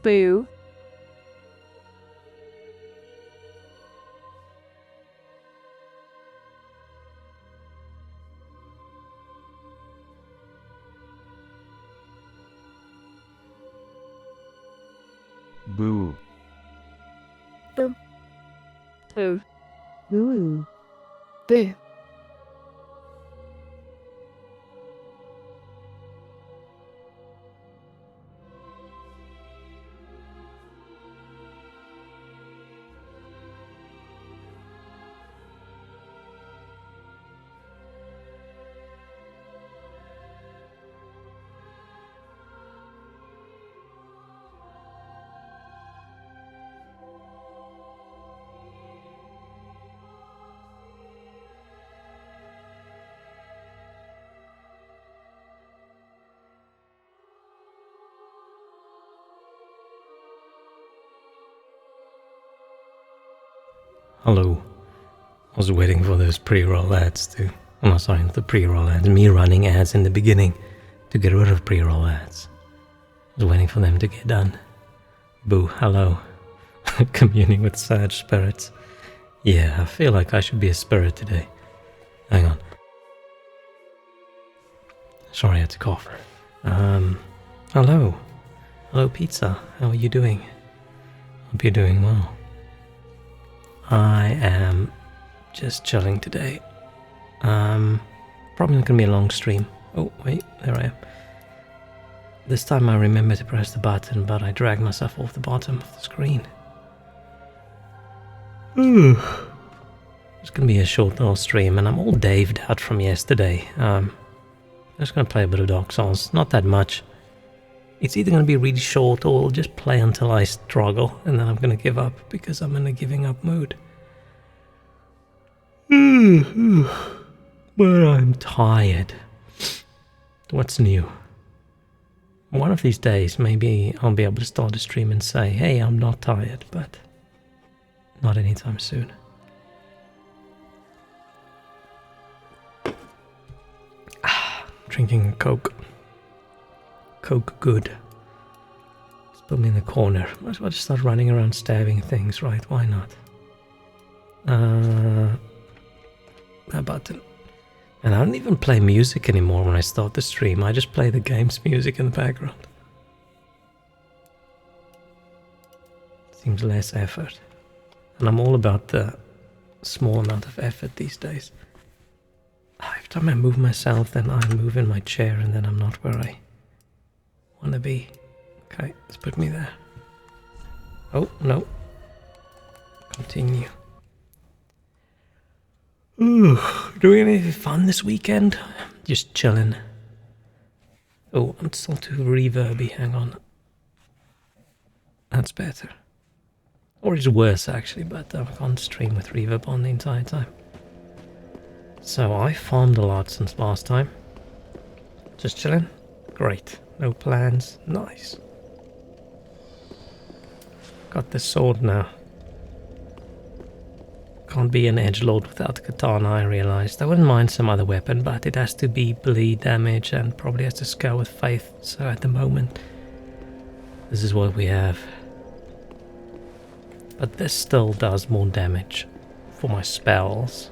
Boo. Boo. Boo. Boo. Boo. Boo. Hello. I was waiting for those pre-roll ads to... Oh, no, sorry, not the pre-roll ads. Me running ads in the beginning to get rid of pre-roll ads. I was waiting for them to get done. Boo, hello. Communing with sad spirits. Yeah, I feel like I should be a spirit today. Hang on. Sorry, I had to cough. Hello. Hello, pizza. How are you doing? Hope you're doing well. I am just chilling today. Probably not gonna be a long stream. Oh, wait, there I am. This time I remember to press the button, but I dragged myself off the bottom of the screen. It's gonna be a short little stream, and I'm all daved out from yesterday. I'm just gonna play a bit of Dark Souls, not that much. It's either gonna be really short, or I'll just play until I struggle, and then I'm gonna give up, because I'm in a giving up mood. But I'm tired. What's new? One of these days, maybe I'll be able to start a stream and say, hey, I'm not tired, but not anytime soon. Drinking Coke. Coke good. Just put me in the corner. Might as well just start running around stabbing things, right? Why not? That button. And I don't even play music anymore when I start the stream. I just play the game's music in the background. Seems less effort. And I'm all about the small amount of effort these days. Every time I move myself, then I move in my chair, and then I'm not where I want to be. Okay, let's put me there. Oh, no. Continue. Ooh, doing anything fun this weekend? Just chilling. Oh, I'm still too reverby, hang on. That's better. Or it's worse actually, but I can't stream with reverb on the entire time. So I farmed a lot since last time. Just chilling? Great. No plans. Nice. Got this sword now. Can't be an edgelord without katana, I realized. I wouldn't mind some other weapon, but it has to be bleed damage and probably has to scale with faith. So at the moment, this is what we have. But this still does more damage for my spells.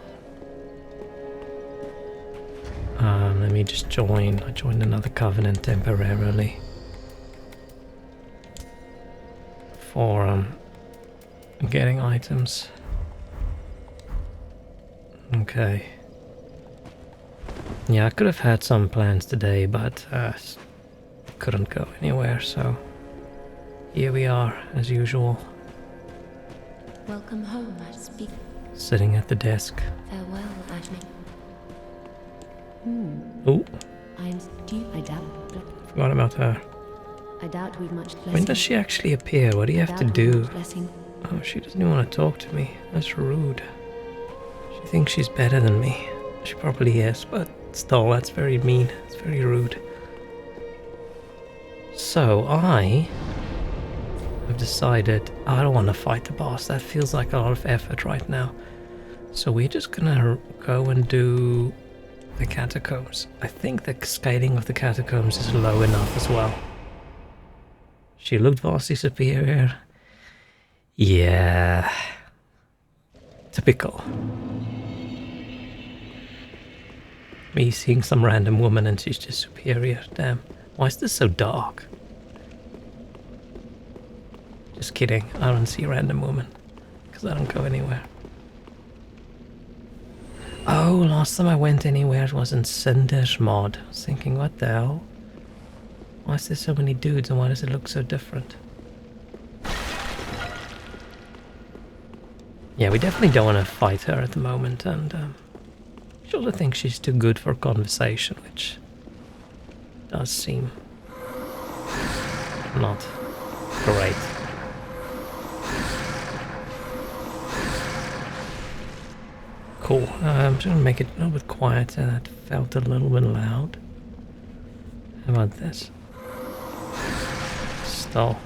Let me just join. I joined another covenant temporarily. For getting items. Okay. Yeah, I could have had some plans today, but couldn't go anywhere, so here we are, as usual. Welcome home, I speak. Sitting at the desk. Farewell, Ashmi. Oh, I doubt. forgot about her. I doubt we've much blessing. When does she actually appear? What do you have to do? Blessing. Oh, she doesn't even want to talk to me. That's rude. She thinks she's better than me. She probably is, but still, that's very mean. It's very rude. So, I have decided I don't want to fight the boss. That feels like a lot of effort right now. So we're just gonna go and do the catacombs. I think the scaling of the catacombs is low enough as well. She looked vastly superior. Yeah. Typical. Me seeing some random woman and she's just superior. Damn. Why is this so dark? Just kidding. I don't see random woman. Because I don't go anywhere. Oh, last time I went anywhere it was in Cinder's mod. I was thinking, what the hell? Why is there so many dudes and why does it look so different? Yeah, we definitely don't want to fight her at the moment, and she also thinks she's too good for conversation, which does seem not great. Cool. I'm just gonna make it a little bit quieter. That felt a little bit loud. How about this? Stall.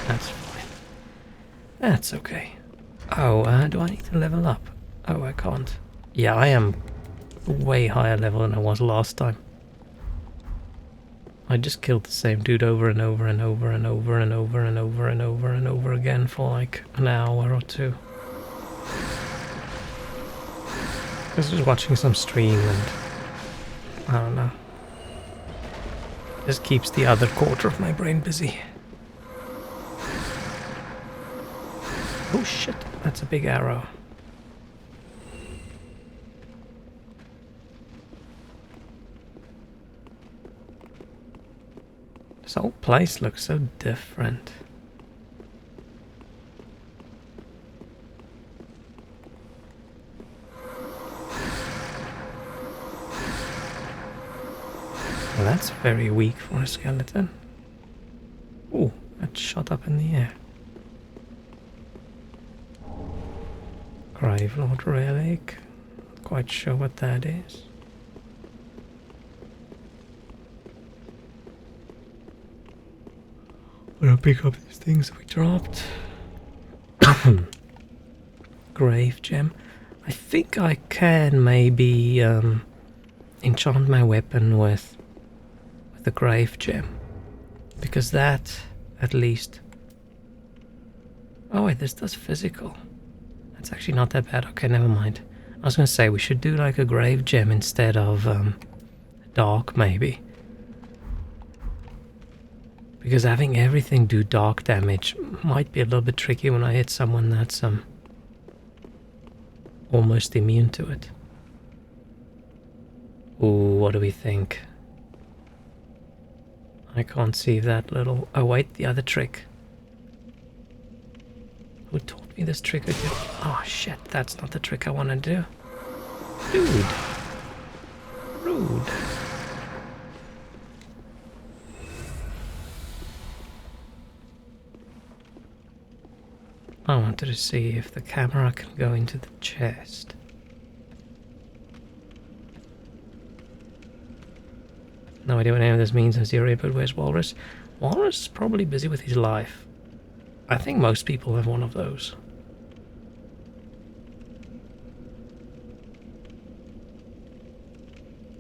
That's fine. That's okay. Oh, do I need to level up? Oh, I can't. Yeah, I am way higher level than I was last time. I just killed the same dude over and over and over and over and over and over and over and over again for like an hour or two. I was just watching some stream and I don't know. Just keeps the other quarter of my brain busy. Oh shit, that's a big arrow. This whole place looks so different. Well, that's very weak for a skeleton. Ooh, that shot up in the air. Gravelord relic. Not quite sure what that is. I'm gonna pick up these things we dropped. Grave gem. I think I can maybe enchant my weapon with the grave gem. Because that, at least... Oh wait, this does physical. That's actually not that bad. Okay, never mind. I was gonna say, we should do like a grave gem instead of dark, maybe. Because having everything do dark damage might be a little bit tricky when I hit someone that's almost immune to it. Ooh, what do we think? I can't see that little... Oh wait, the other trick. Who taught me this trick again? Oh shit, that's not the trick I want to do. Dude. Rude. I wanted to see if the camera can go into the chest. No idea what any of this means in theory, but where's Walrus? Walrus is probably busy with his life. I think most people have one of those.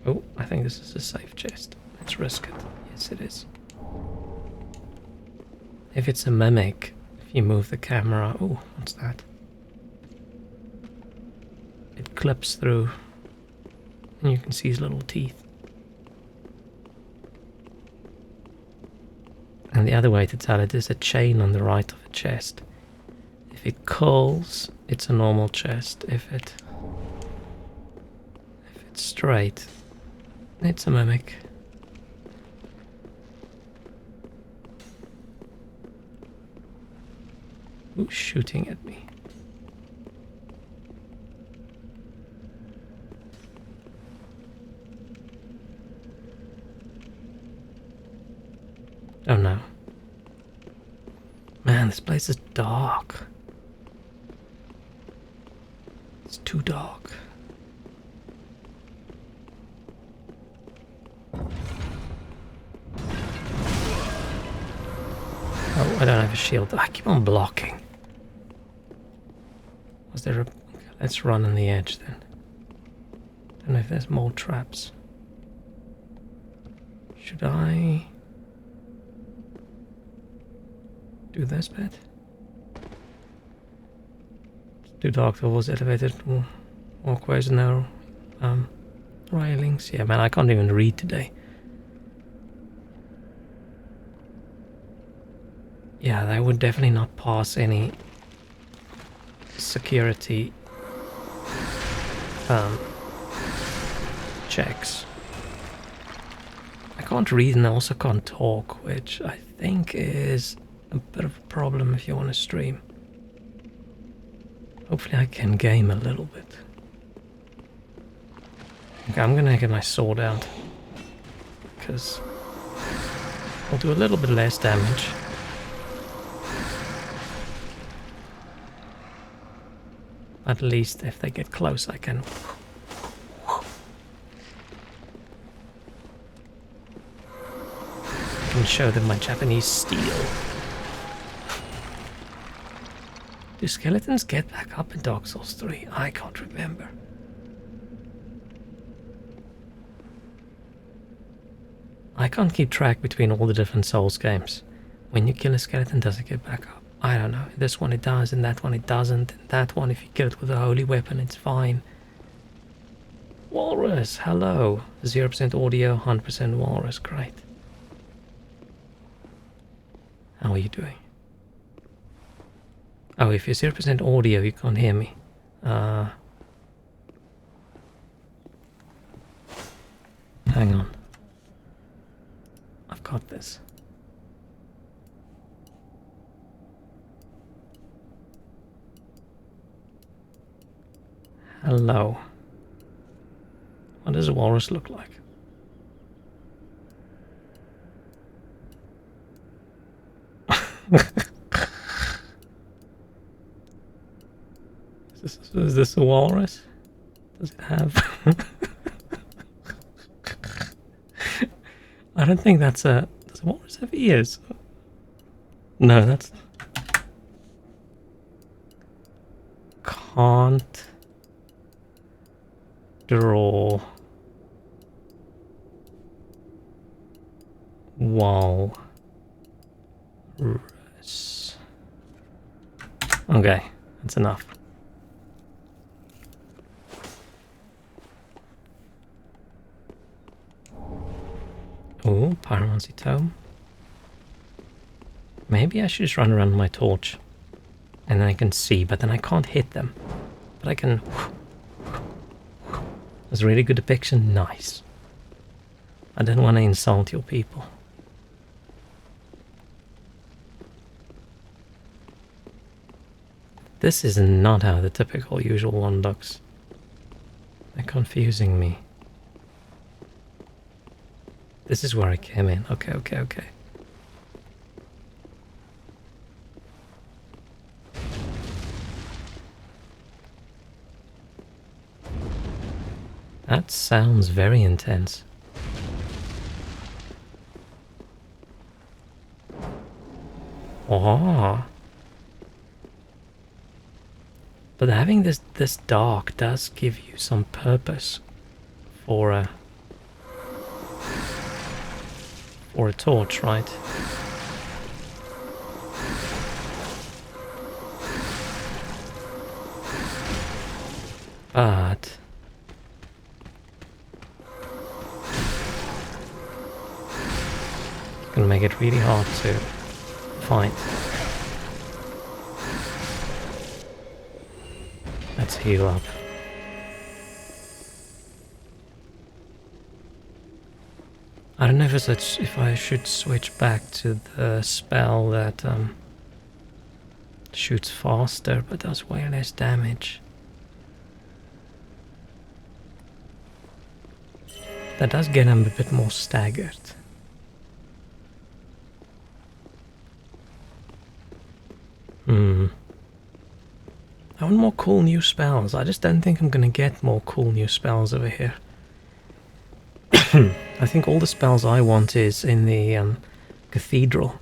Oh, I think this is a safe chest. Let's risk it. Yes, it is. If it's a mimic, if you move the camera... Oh, what's that? It clips through, and you can see his little teeth. And the other way to tell it is a chain on the right of a chest. If it curls, it's a normal chest. If it's straight, it's a mimic. Who's shooting at me? Oh no. Man, this place is dark. It's too dark. Oh, I don't have a shield. I keep on blocking. Was there a... Okay, let's run on the edge then. Don't know if there's more traps. Should I do this bit? Do dark doors, elevated walkways, narrow railings. Yeah, man, I can't even read today. Yeah, they would definitely not pass any security checks. I can't read and I also can't talk, which I think is a bit of a problem if you want to stream. Hopefully I can game a little bit. Okay, I'm gonna get my sword out because I'll do a little bit less damage. At least if they get close I can show them my Japanese steel. Do skeletons get back up in Dark Souls 3? I can't remember. I can't keep track between all the different Souls games. When you kill a skeleton, does it get back up? I don't know. In this one it does, in that one it doesn't. In that one, if you kill it with a holy weapon, it's fine. Walrus, hello. 0% audio, 100% walrus, great. How are you doing? Oh, if you're 0% audio, you can't hear me. Hang on. I've got this. Hello. What does a walrus look like? Is this a walrus? Does it have... I don't think that's a... Does a walrus have ears? No, that's... Can't draw walrus. Okay, that's enough. Oh, pyromancy tome. Maybe I should just run around with my torch. And then I can see, but then I can't hit them. But I can... That's a really good depiction. Nice. I didn't want to insult your people. This is not how the typical usual one looks. They're confusing me. This is where I came in. Okay. That sounds very intense. Oh. But having this dark does give you some purpose for a torch, right? But it's gonna make it really hard to fight. Let's heal up. I don't know if I should switch back to the spell that shoots faster but does way less damage. That does get him a bit more staggered. I want more cool new spells. I just don't think I'm gonna get more cool new spells over here. I think all the spells I want is in the cathedral,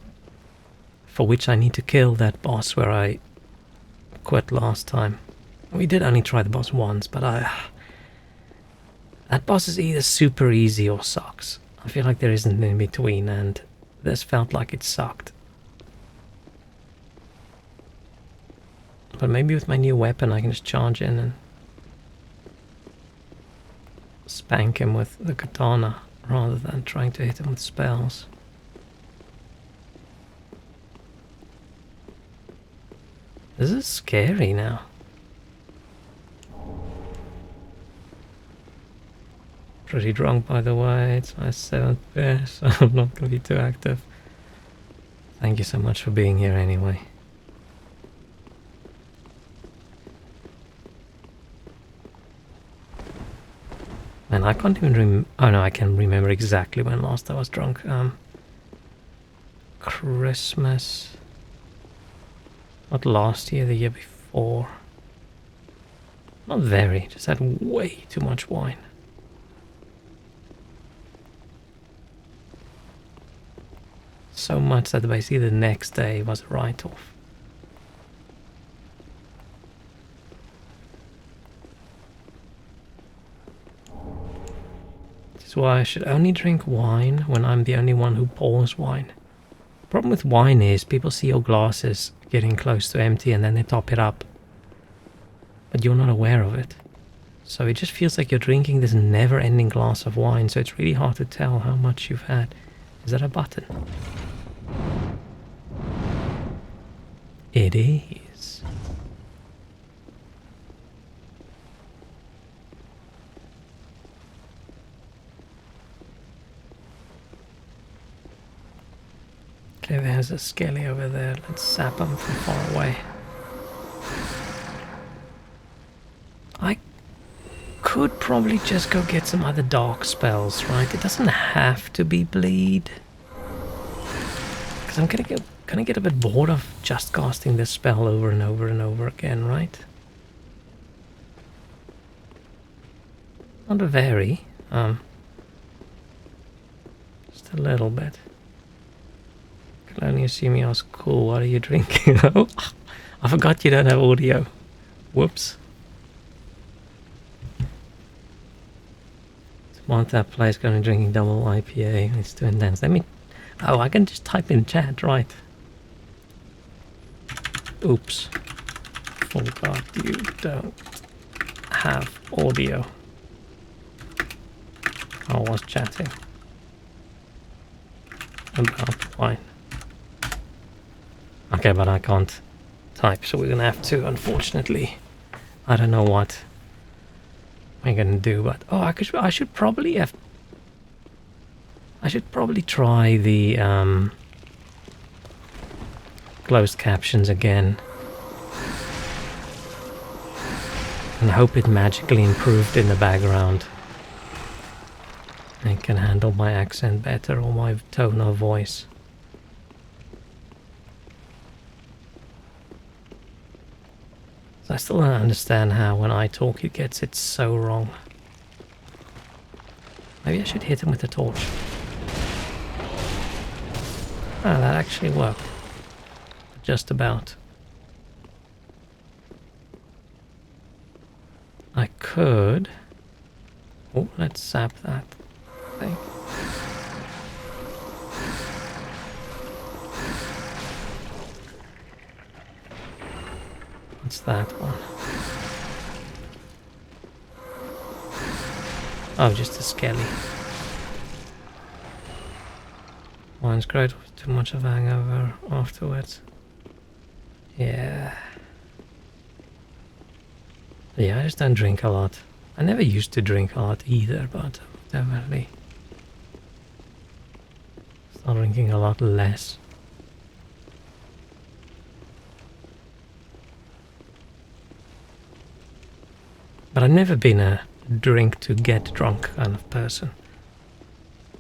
for which I need to kill that boss where I quit last time. We did only try the boss once, but that boss is either super easy or sucks. I feel like there isn't in between, and this felt like it sucked. But maybe with my new weapon I can just charge in and spank him with the katana rather than trying to hit him with spells. This is scary now. Pretty drunk, by the way. It's my 7th beer, so I'm not going to be too active. Thank you so much for being here anyway. Man, I can't even oh no, I can remember exactly when last I was drunk. Christmas. Not last year, the year before. Not very, just had way too much wine. So much that basically the next day was a write-off. This is why I should only drink wine when I'm the only one who pours wine. Problem with wine is people see your glasses getting close to empty and then they top it up. But you're not aware of it. So it just feels like you're drinking this never-ending glass of wine, so it's really hard to tell how much you've had. Is that a button? It is. Okay, there's a skelly over there. Let's zap him from far away. I could probably just go get some other dark spells, right? It doesn't have to be bleed. Because I'm gonna get a bit bored of just casting this spell over and over and over again, right? Not very. Just a little bit. Can only assume you ask, cool, what are you drinking? Oh, I forgot you don't have audio. Whoops. Samantha plays currently drinking double IPA. It's too intense. Let me... Oh, I can just type in chat, right? Oops. Forgot you don't have audio. I was chatting about wine. Okay, but I can't type, so we're gonna have to, unfortunately. I don't know what we're gonna do, but oh, I should probably have. I should probably try the closed captions again and hope it magically improved in the background. I can handle my accent better or my tone of voice. So I still don't understand how when I talk it gets it so wrong. Maybe I should hit him with a torch. Ah, that actually worked. Just about. I could... Oh, let's zap that thing. What's that one? Oh, just a skelly. Wine's great with too much of a hangover afterwards. Yeah. Yeah, I just don't drink a lot. I never used to drink a lot either, but definitely start drinking a lot less. But I've never been a drink to get drunk kind of person.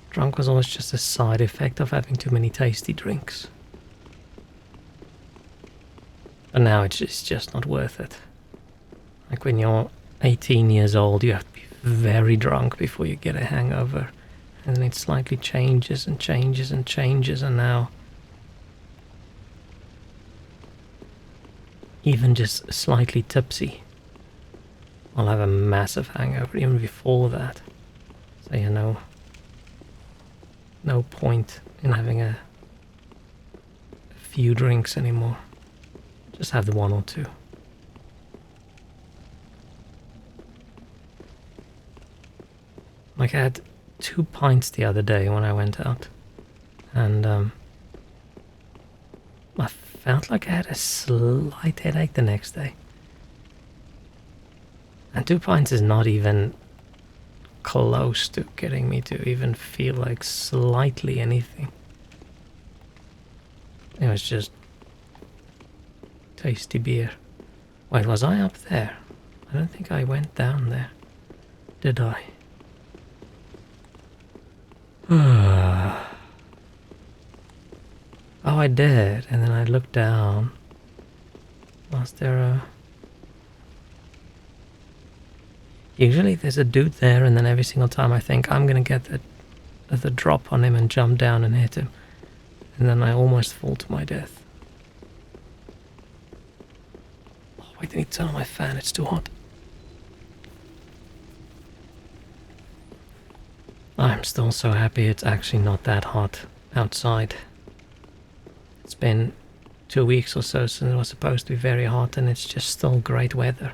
Drunk was always just a side effect of having too many tasty drinks. But now it's just not worth it. Like when you're 18 years old, you have to be very drunk before you get a hangover. And then it slightly changes and changes and changes, and now even just slightly tipsy, I'll have a massive hangover even before that. So you know, no point in having a few drinks anymore. Just have the one or two. Like I had 2 pints the other day when I went out, and I felt like I had a slight headache the next day. And 2 pints is not even close to getting me to even feel like slightly anything. It was just tasty beer. Wait, was I up there? I don't think I went down there. Did I? Oh, I did. And then I looked down. Was there a... Usually there's a dude there, and then every single time I think I'm gonna get the drop on him and jump down and hit him. And then I almost fall to my death. Oh, wait, I need to turn on my fan, it's too hot. I'm still so happy it's actually not that hot outside. It's been 2 weeks or so since it was supposed to be very hot, and it's just still great weather.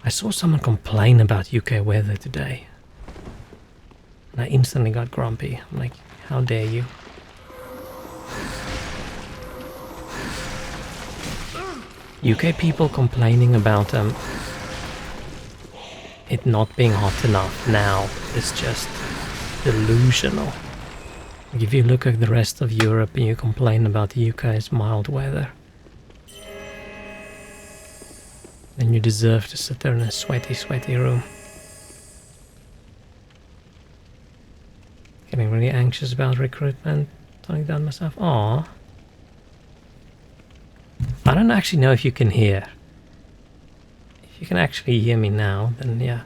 I saw someone complain about UK weather today, and I instantly got grumpy. I'm like, how dare you? UK people complaining about it not being hot enough now is just delusional. Like if you look at the rest of Europe and you complain about the UK's mild weather, then you deserve to sit there in a sweaty, sweaty room. Getting really anxious about recruitment, turning down myself. Aww. I don't actually know if you can hear. If you can actually hear me now, then yeah,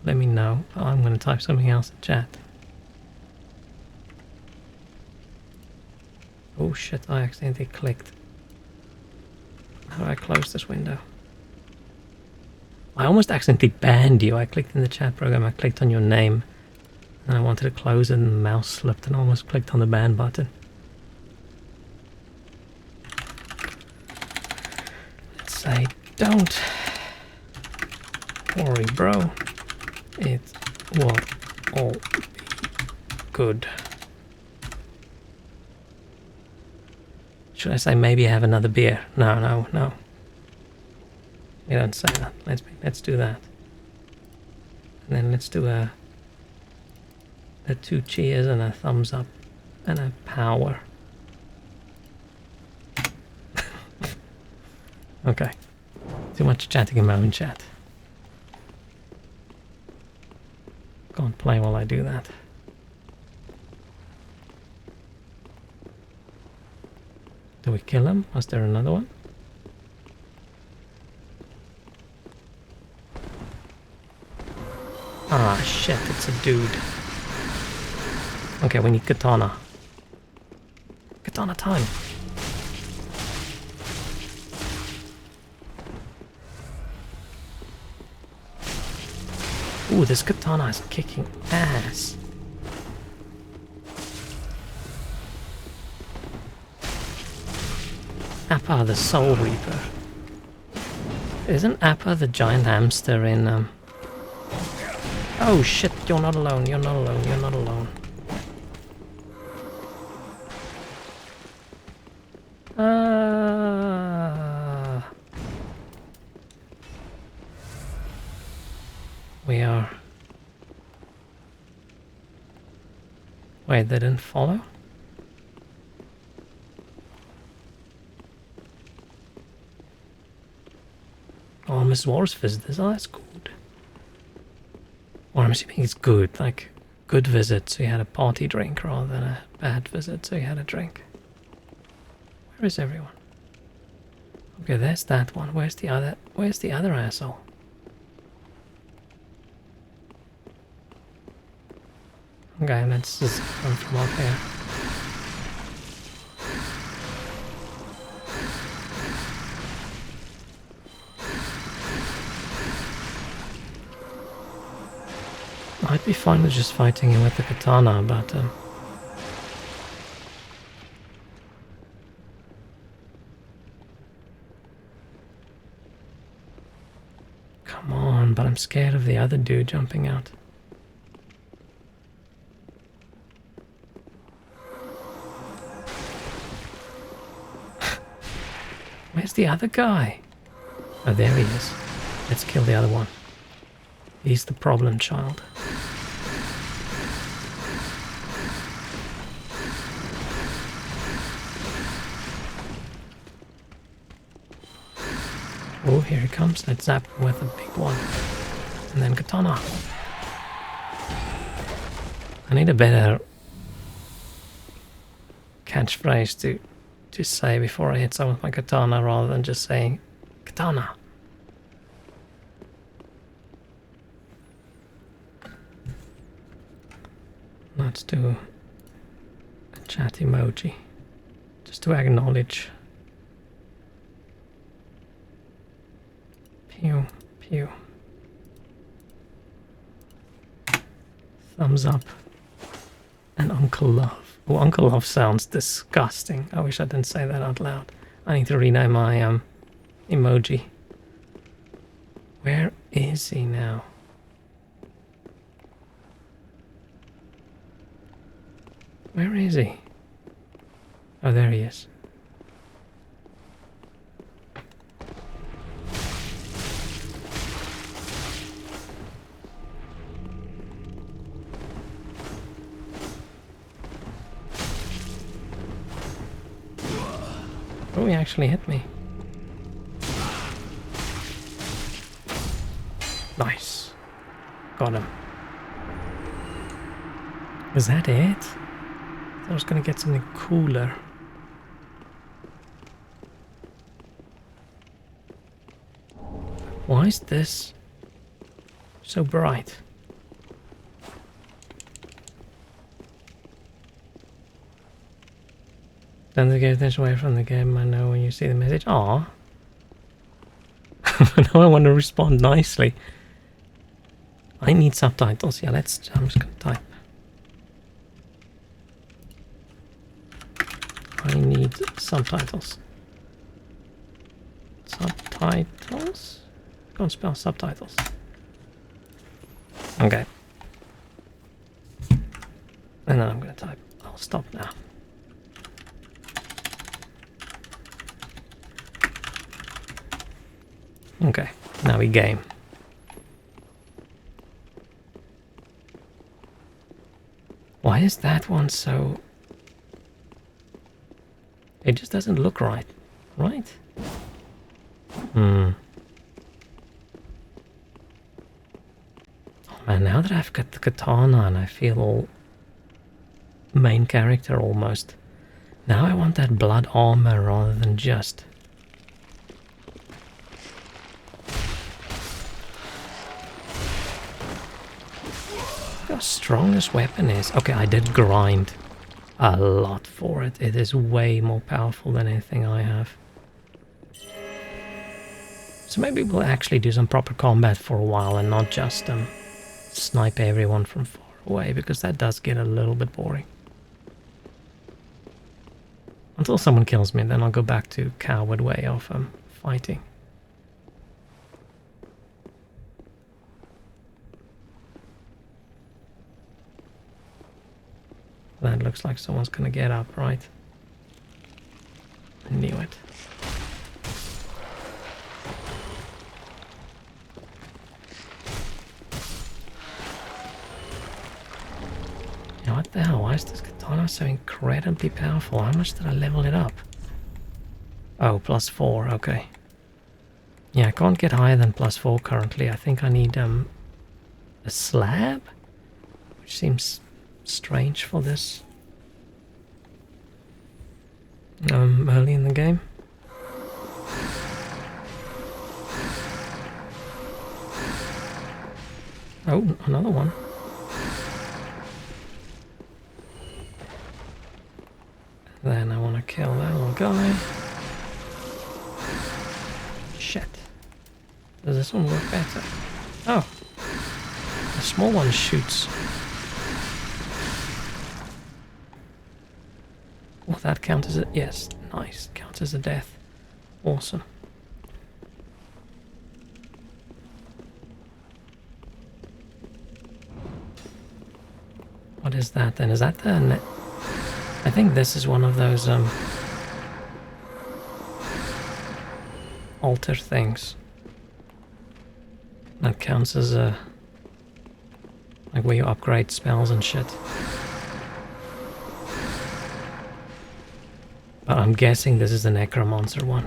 let me know. I'm going to type something else in chat. Oh shit, I accidentally clicked. How do I close this window? I almost accidentally banned you. I clicked in the chat program, I clicked on your name, and I wanted to close it, and the mouse slipped and I almost clicked on the ban button. Let's say, don't worry, bro. It will all be good. Should I say maybe have another beer? No, no, no. We don't say that. Let's do that. And then let's do a 2 cheers and a thumbs up and a power. Okay. Too much chatting in my own chat. Can't play while I do that. Do we kill him? Was there another one? Ah, shit, it's a dude. Okay, we need katana. Katana time. Ooh, this katana is kicking ass. Appa the Soul Reaper. Isn't Appa the giant hamster in Oh shit, you're not alone, you're not alone, you're not alone. We are... Wait, they didn't follow? Oh, Miss Wars visitors, oh that's good. Or I'm assuming it's good, like good visit, so you had a party drink rather than a bad visit, so you had a drink. Where is everyone? Okay, there's that one. Where's the other asshole? Okay, let's just come from up here. I'd be fine with just fighting him with the katana, but I'm scared of the other dude jumping out. Where's the other guy? Oh, there he is. Let's kill the other one. He's the problem child. Oh, here he comes. Let's zap him with a big one. And then katana. I need a better catchphrase to say before I hit someone with my katana rather than just saying katana. Let's do a chat emoji just to acknowledge. Pew, pew. Thumbs up. And Uncle Love. Oh, Uncle Love sounds disgusting. I wish I didn't say that out loud. I need to rename my emoji. Where is he now? Where is he? Oh, there he is. Oh, he actually hit me. Nice. Got him. Is that it? I was gonna get something cooler. Why is this so bright? Don't get attention away from the game. I know when you see the message. Aww. Now I want to respond nicely. I need subtitles. Yeah, I'm just gonna type. I need subtitles. Subtitles? Can't spell subtitles. Okay. And then I'm gonna type. I'll stop now. Okay, now we game. Why is that one so... It just doesn't look right, right? Oh man, now that I've got the katana and I feel all main character almost, now I want that blood armor rather than just... How strong this weapon is. Okay, I did grind a lot for it. It is way more powerful than anything I have. So maybe we'll actually do some proper combat for a while and not just snipe everyone from far away, because that does get a little bit boring. Until someone kills me, then I'll go back to coward way of fighting. That looks like someone's gonna get up, right? I knew it. Yeah, what the hell? Why is this katana so incredibly powerful? How much did I level it up? Oh, +4, okay. Yeah, I can't get higher than +4 currently. I think I need a slab? Which seems strange for this early in the game. Oh, another one. Then I want to kill that little guy. Shit. Does this one work better? Oh. The small one shoots. Will that count as a... Yes, nice. Counts as a death. Awesome. What is that then? Is that the... I think this is one of those altar things. That counts as a... like where you upgrade spells and shit. But I'm guessing this is the Necromancer one.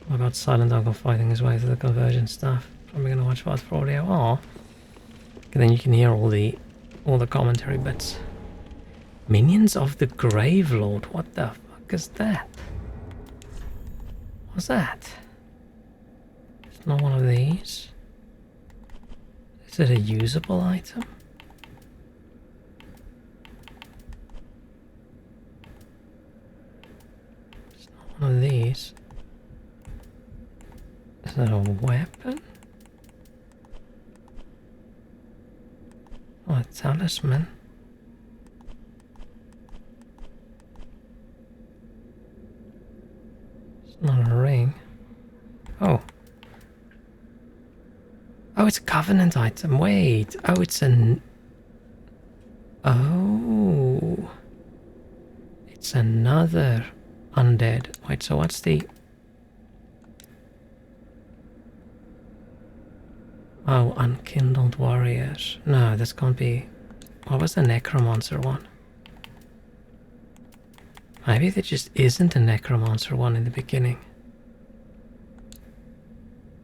What about Silent Uncle fighting his way through the convergence stuff? Probably gonna watch fast for audio. Aw. And then you can hear all the commentary bits. Minions of the Grave Lord. What the fuck is that? What's that? It's not one of these. Is it a usable item? It's not one of these. Is that a weapon? Oh, a talisman. It's not a ring. Oh. Oh, it's a covenant item. Wait. Oh, it's an... oh. It's another undead. Wait, so what's the... oh, unkindled warriors. No, this can't be... what was the Necromancer one? Maybe there just isn't a Necromancer one in the beginning.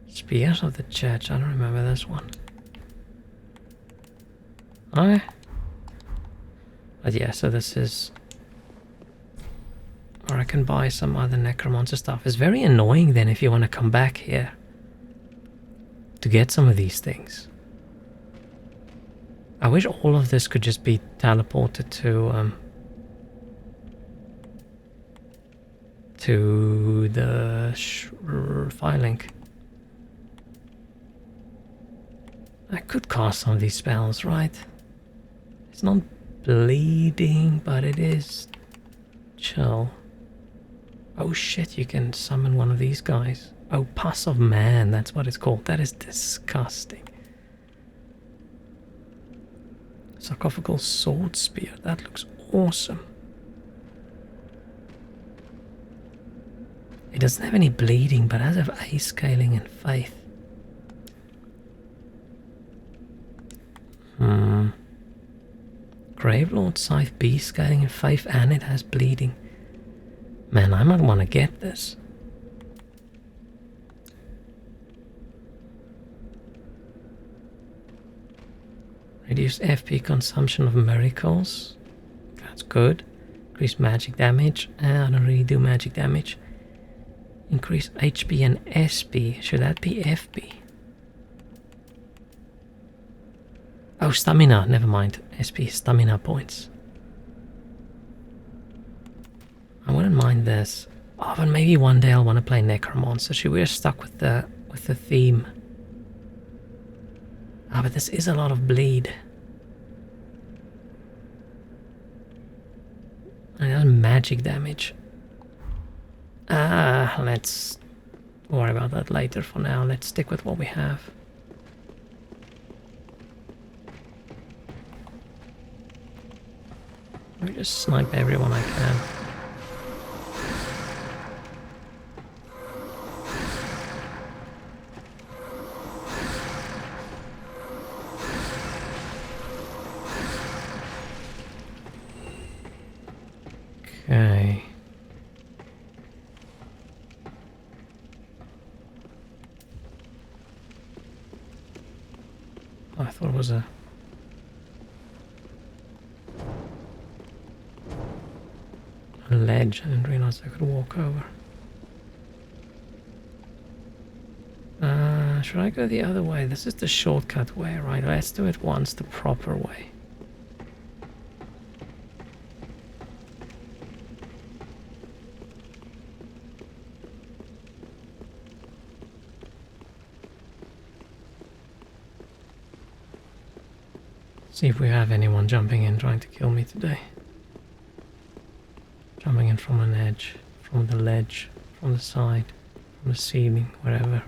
Spears of the Church. I don't remember this one. Okay. But yeah, so this is... or I can buy some other Necromancer stuff. It's very annoying then if you want to come back here to get some of these things. I wish all of this could just be teleported to the file link. I could cast some of these spells, right? It's not bleeding, but it is chill. Oh shit, you can summon one of these guys. Oh, Pass of Man, that's what it's called. That is disgusting. Sarcophagal sword spear, that looks awesome. It doesn't have any bleeding, but has have A scaling and faith. Gravelord Scythe B scaling and faith, and it has bleeding. Man, I might want to get this. Reduce FP consumption of miracles. That's good. Increase magic damage. I don't really do magic damage. Increase HP and SP. Should that be FP? Oh, stamina. Never mind. SP stamina points. I wouldn't mind this. Oh, but maybe one day I'll want to play Necromancer. So we're stuck with the theme. Ah, but this is a lot of bleed. And that's magic damage. Let's worry about that later for now. Let's stick with what we have. Let me just snipe everyone I can. Okay. Oh, I thought it was a ledge. I didn't realize I could walk over. Should I go the other way? This is the shortcut way, right? Let's do it once the proper way. See if we have anyone jumping in trying to kill me today. Jumping in from an edge, from the ledge, from the side, from the ceiling, wherever.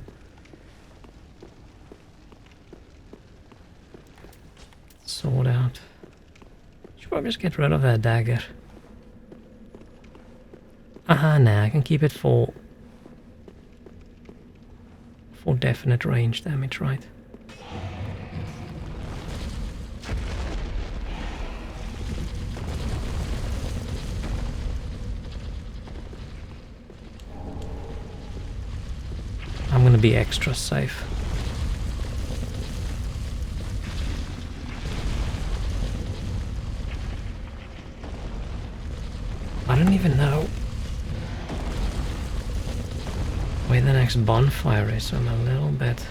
Sword out. Should probably just get rid of that dagger. Aha, now I can keep it for definite range damage, right? I'm gonna be extra safe. I don't even know where the next bonfire is. I'm a little bit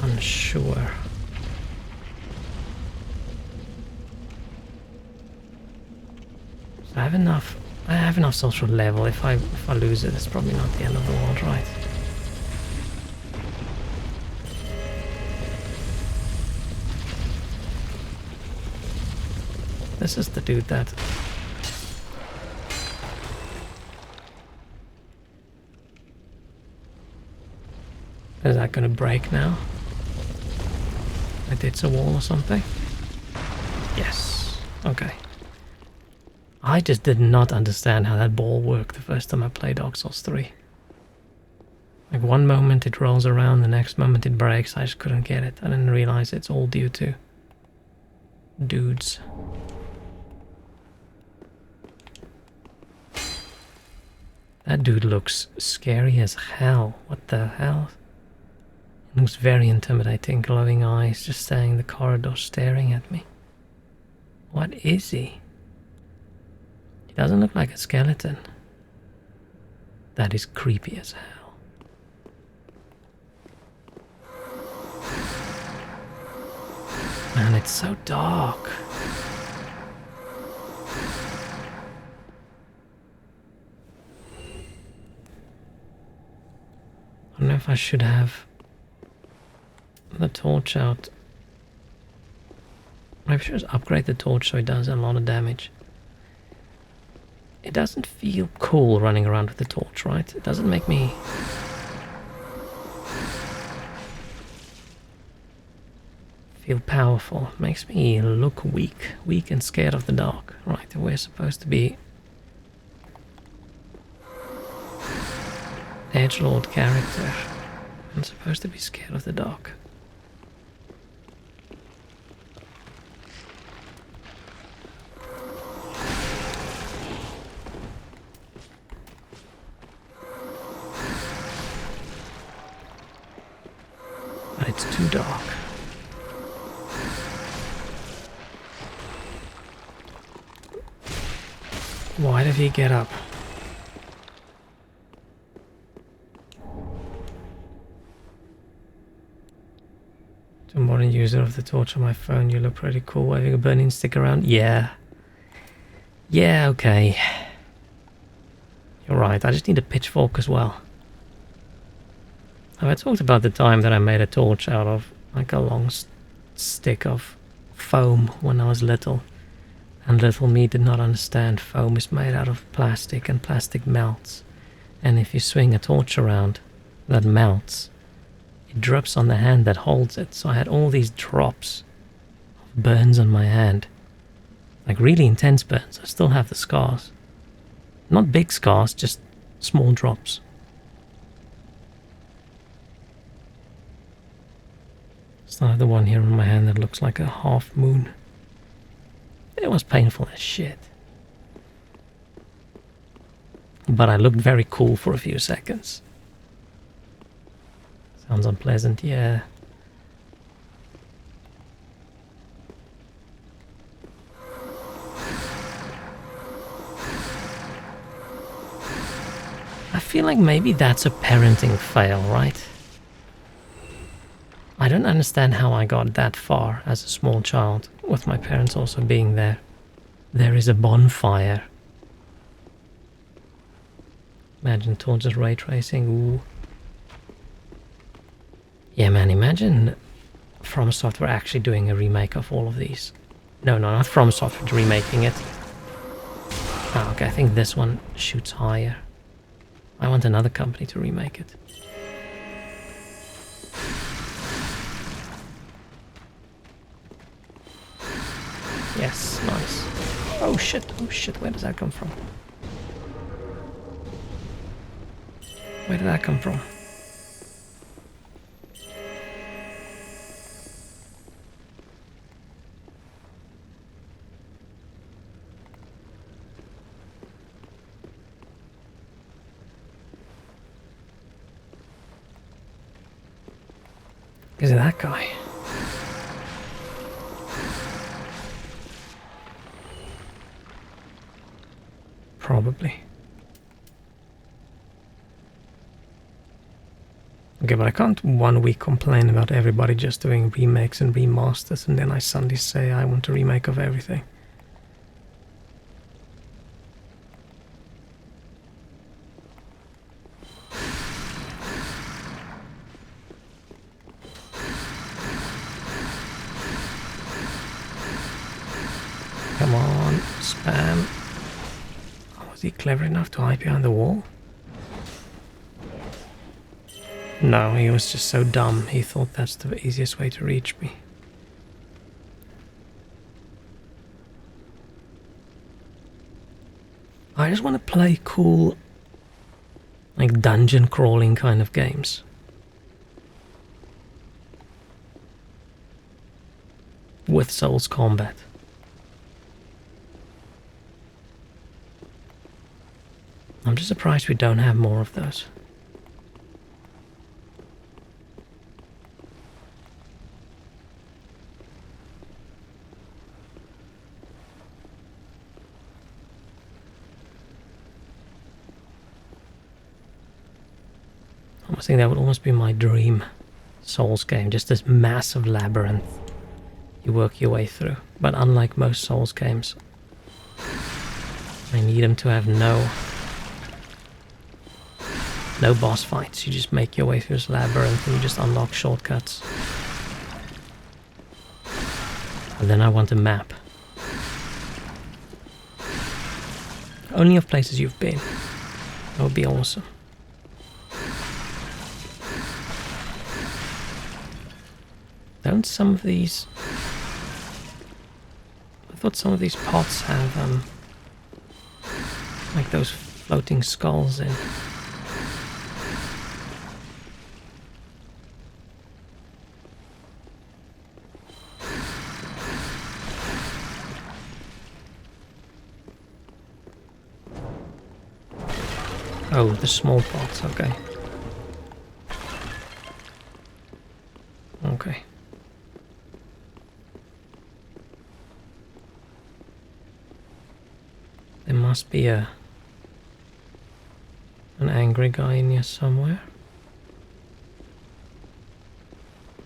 unsure. So I have enough social level. If I lose it, it's probably not the end of the world, right? This is the dude that... Is that gonna break now? Like it's a wall or something? Yes. Okay. I just did not understand how that ball worked the first time I played Dark Souls 3. Like one moment it rolls around, the next moment it breaks. I just couldn't get it. I didn't realize it's all due to dudes. That dude looks scary as hell. What the hell? He looks very intimidating, glowing eyes, just standing in the corridor staring at me. What is he? He doesn't look like a skeleton. That is creepy as hell. Man, it's so dark. I don't know if I should have the torch out. Maybe I should just upgrade the torch so it does a lot of damage. It doesn't feel cool running around with the torch, right? It doesn't make me... feel powerful. It makes me look weak. Weak and scared of the dark. Right, we're supposed to be... edgelord character. I'm supposed to be scared of the dark. But it's too dark. Why did he get up? To a modern user of the torch on my phone, you look pretty cool waving a burning stick around. Yeah. Yeah, okay. You're right, I just need a pitchfork as well. I talked about the time that I made a torch out of like a long stick of foam when I was little. And little me did not understand foam is made out of plastic and plastic melts. And if you swing a torch around that melts, it drops on the hand that holds it. So I had all these drops of burns on my hand. Like really intense burns. I still have the scars. Not big scars, just small drops. Still have the one here on my hand that looks like a half moon. It was painful as shit. But I looked very cool for a few seconds. Sounds unpleasant, yeah. I feel like maybe that's a parenting fail, right? I don't understand how I got that far as a small child, with my parents also being there. There is a bonfire. Imagine torches ray tracing, ooh. Yeah man, imagine From Software actually doing a remake of all of these. No, not From Software remaking it. Oh, okay, I think this one shoots higher. I want another company to remake it. Yes, nice. Oh shit, where does that come from? Where did that come from? Is it that guy? Probably. Okay, but I can't 1 week complain about everybody just doing remakes and remasters and then I suddenly say I want a remake of everything. Come on, spam. Oh, was he clever enough to hide behind the wall? No, he was just so dumb. He thought that's the easiest way to reach me. I just want to play cool, like dungeon crawling kind of games. With Souls combat. I'm just surprised we don't have more of those. I think that would almost be my dream Souls game, just this massive labyrinth you work your way through. But unlike most Souls games, I need them to have no boss fights. You just make your way through this labyrinth and you just unlock shortcuts. And then I want a map. Only of places you've been. That would be awesome. Don't some of these... I thought some of these pots have, like those floating skulls in. Oh, the small pots, okay. Okay. There must be an angry guy in here somewhere.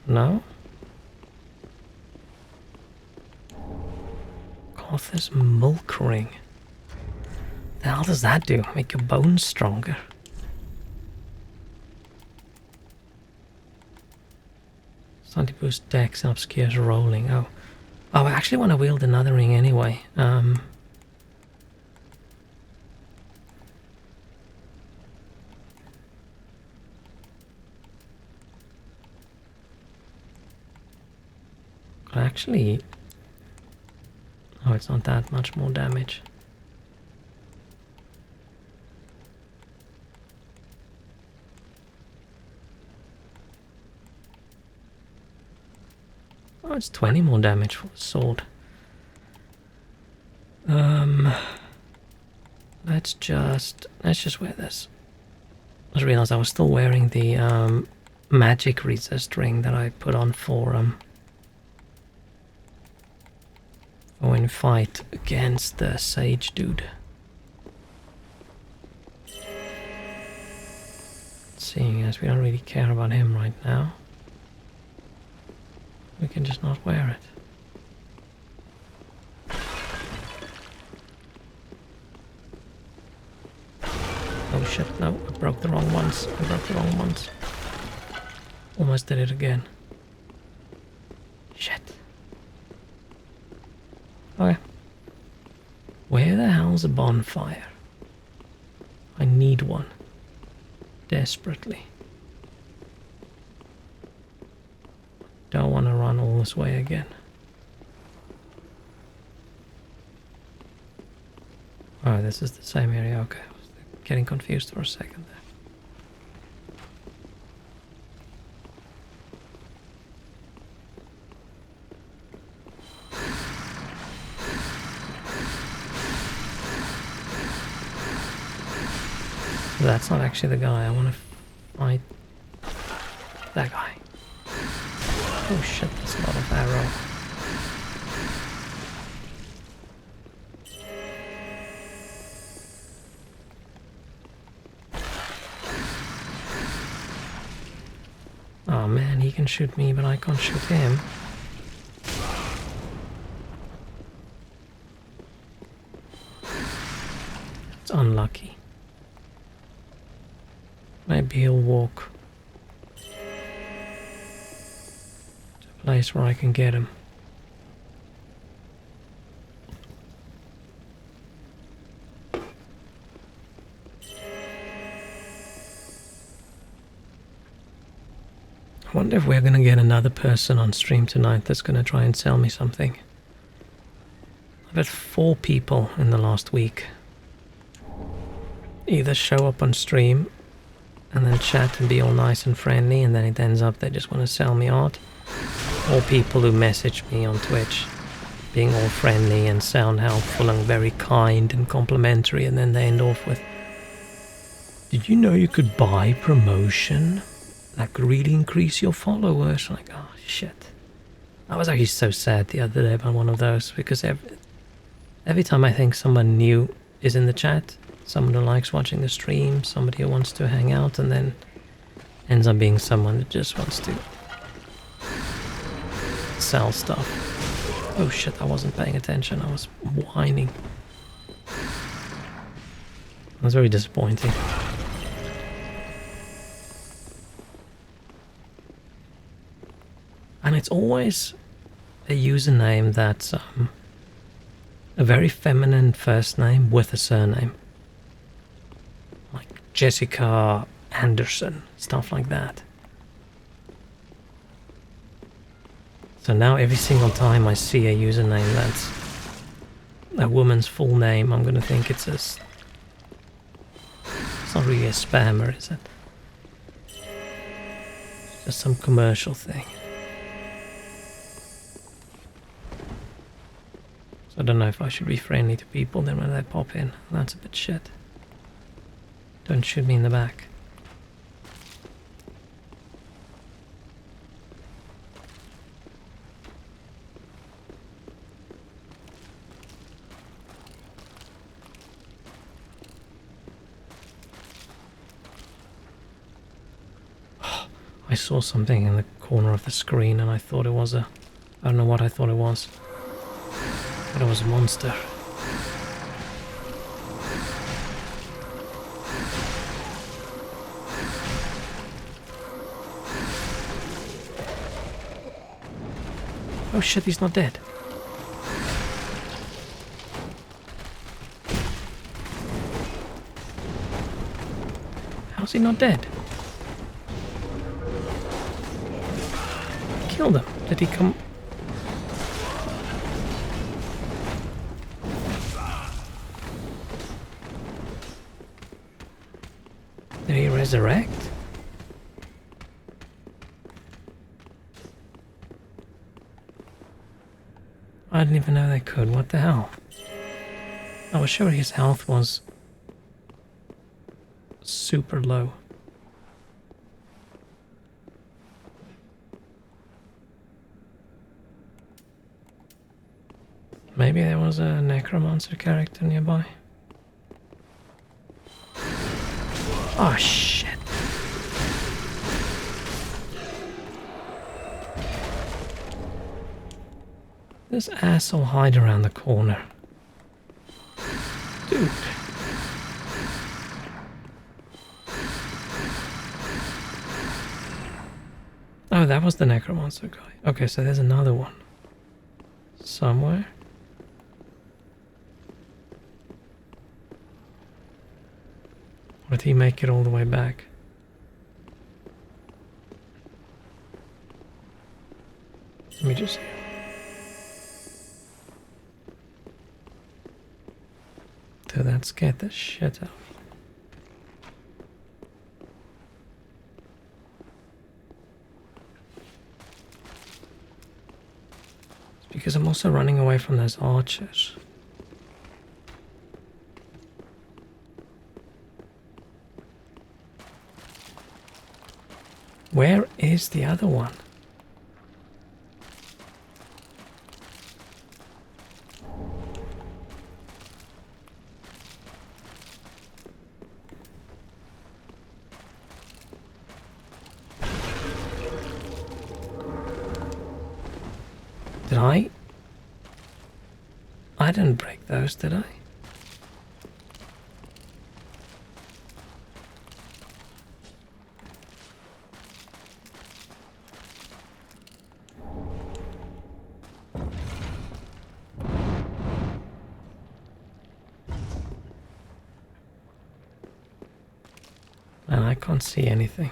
No? Cauthur's milk ring. The hell does that do? Make your bones stronger. Slightly boost dex and obscures rolling. Oh, I actually want to wield another ring anyway. Actually, oh, it's not that much more damage. Oh, it's 20 more damage for the sword. Let's just wear this. I just realized I was still wearing the magic resist ring that I put on for when fight against the sage dude. Seeing as we don't really care about him right now, we can just not wear it. Oh shit, no, I broke the wrong ones. Almost did it again. Shit. Okay. Where the hell's a bonfire? I need one. Desperately. Don't want to run all this way again. Oh, this is the same area. Okay, I was getting confused for a second there. That's not actually the guy. I want to fight that guy. Oh shit, that's a lot of arrow. Oh man, he can shoot me, but I can't shoot him. It's unlucky. Maybe he'll walk to a place where I can get him. I wonder if we're going to get another person on stream tonight that's going to try and sell me something. I've had 4 people in the last week either show up on stream and then chat and be all nice and friendly, and then it ends up they just want to sell me art, or people who message me on Twitch being all friendly and sound helpful and very kind and complimentary, and then they end off with, did you know you could buy promotion? That could really increase your followers. Like, oh shit. I was actually so sad the other day about one of those, because every time I think someone new is in the chat, someone who likes watching the stream, somebody who wants to hang out, and then ends up being someone that just wants to sell stuff. Oh shit, I wasn't paying attention. I was whining. It was very disappointing. And it's always a username that's a very feminine first name with a surname. Like Jessica Anderson, stuff like that. So now every single time I see a username that's a woman's full name, I'm going to think it's it's not really a spammer, is it? It's just some commercial thing. So I don't know if I should be friendly to people then when they pop in. That's a bit shit. Don't shoot me in the back. I saw something in the corner of the screen and I thought it was I don't know what I thought it was. But it was a monster. Oh shit, he's not dead. How's he not dead? Killed him. Did he come? Did he resurrect? I didn't even know they could. What the hell? I was sure his health was super low. Maybe there was a necromancer character nearby. Oh shit. This asshole hide around the corner. Dude. Oh, that was the necromancer guy. Okay, so there's another one. Somewhere. Or did he make it all the way back? Let me just see. To that scared the shit out of me. It's because I'm also running away from those archers. Where is the other one? Did I? I didn't break those, did I? And I can't see anything.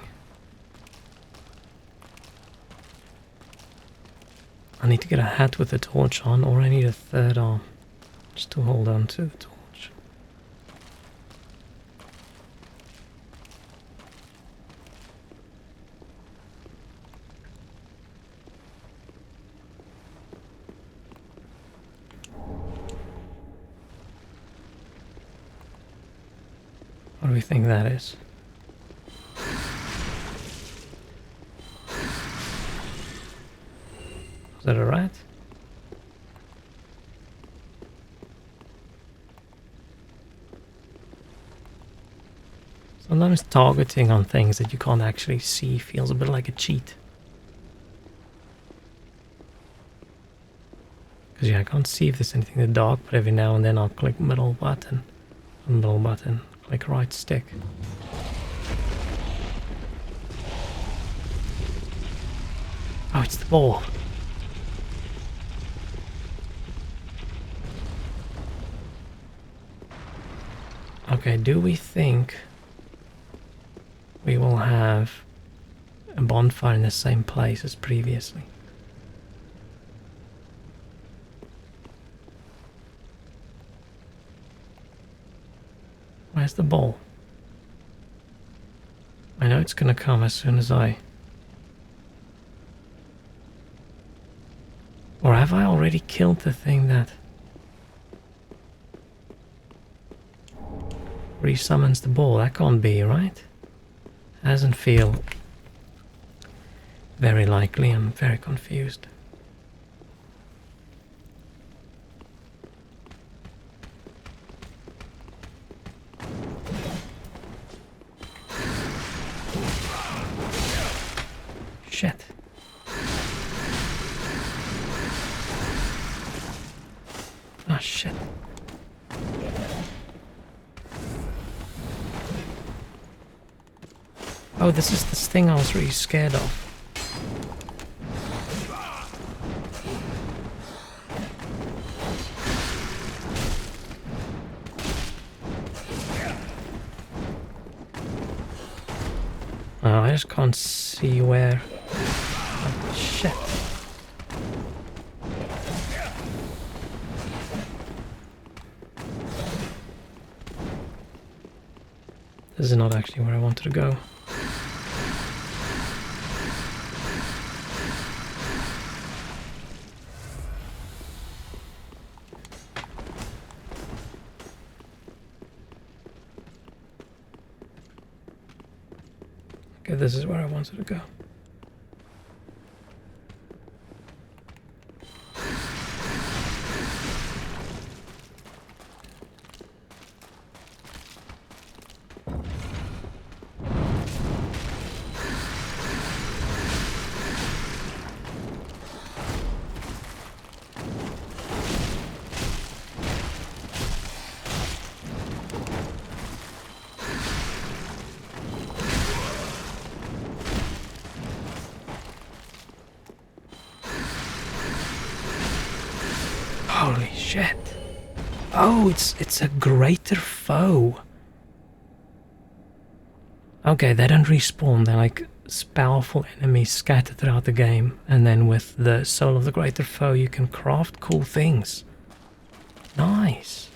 I need to get a hat with a torch on, or I need a third arm just to hold on to the torch. What do we think that is? Is that a rat? Sometimes targeting on things that you can't actually see feels a bit like a cheat. Because yeah, I can't see if there's anything in the dark, but every now and then I'll click middle button, click right stick. Oh, it's the ball. Okay, do we think we will have a bonfire in the same place as previously? Where's the ball? I know it's gonna come as soon as I... Or have I already killed the thing that resummons the ball? That can't be, right? Doesn't feel very likely. I'm very confused. Shit. Ah, shit. Oh, this is this thing I was really scared of. Oh, I just can't see where. Oh, shit. This is not actually where I wanted to go. Okay, this is where I wanted to go. Holy shit. Oh, it's a greater foe. Okay, they don't respawn. They're like powerful enemies scattered throughout the game. And then with the soul of the greater foe, you can craft cool things. Nice.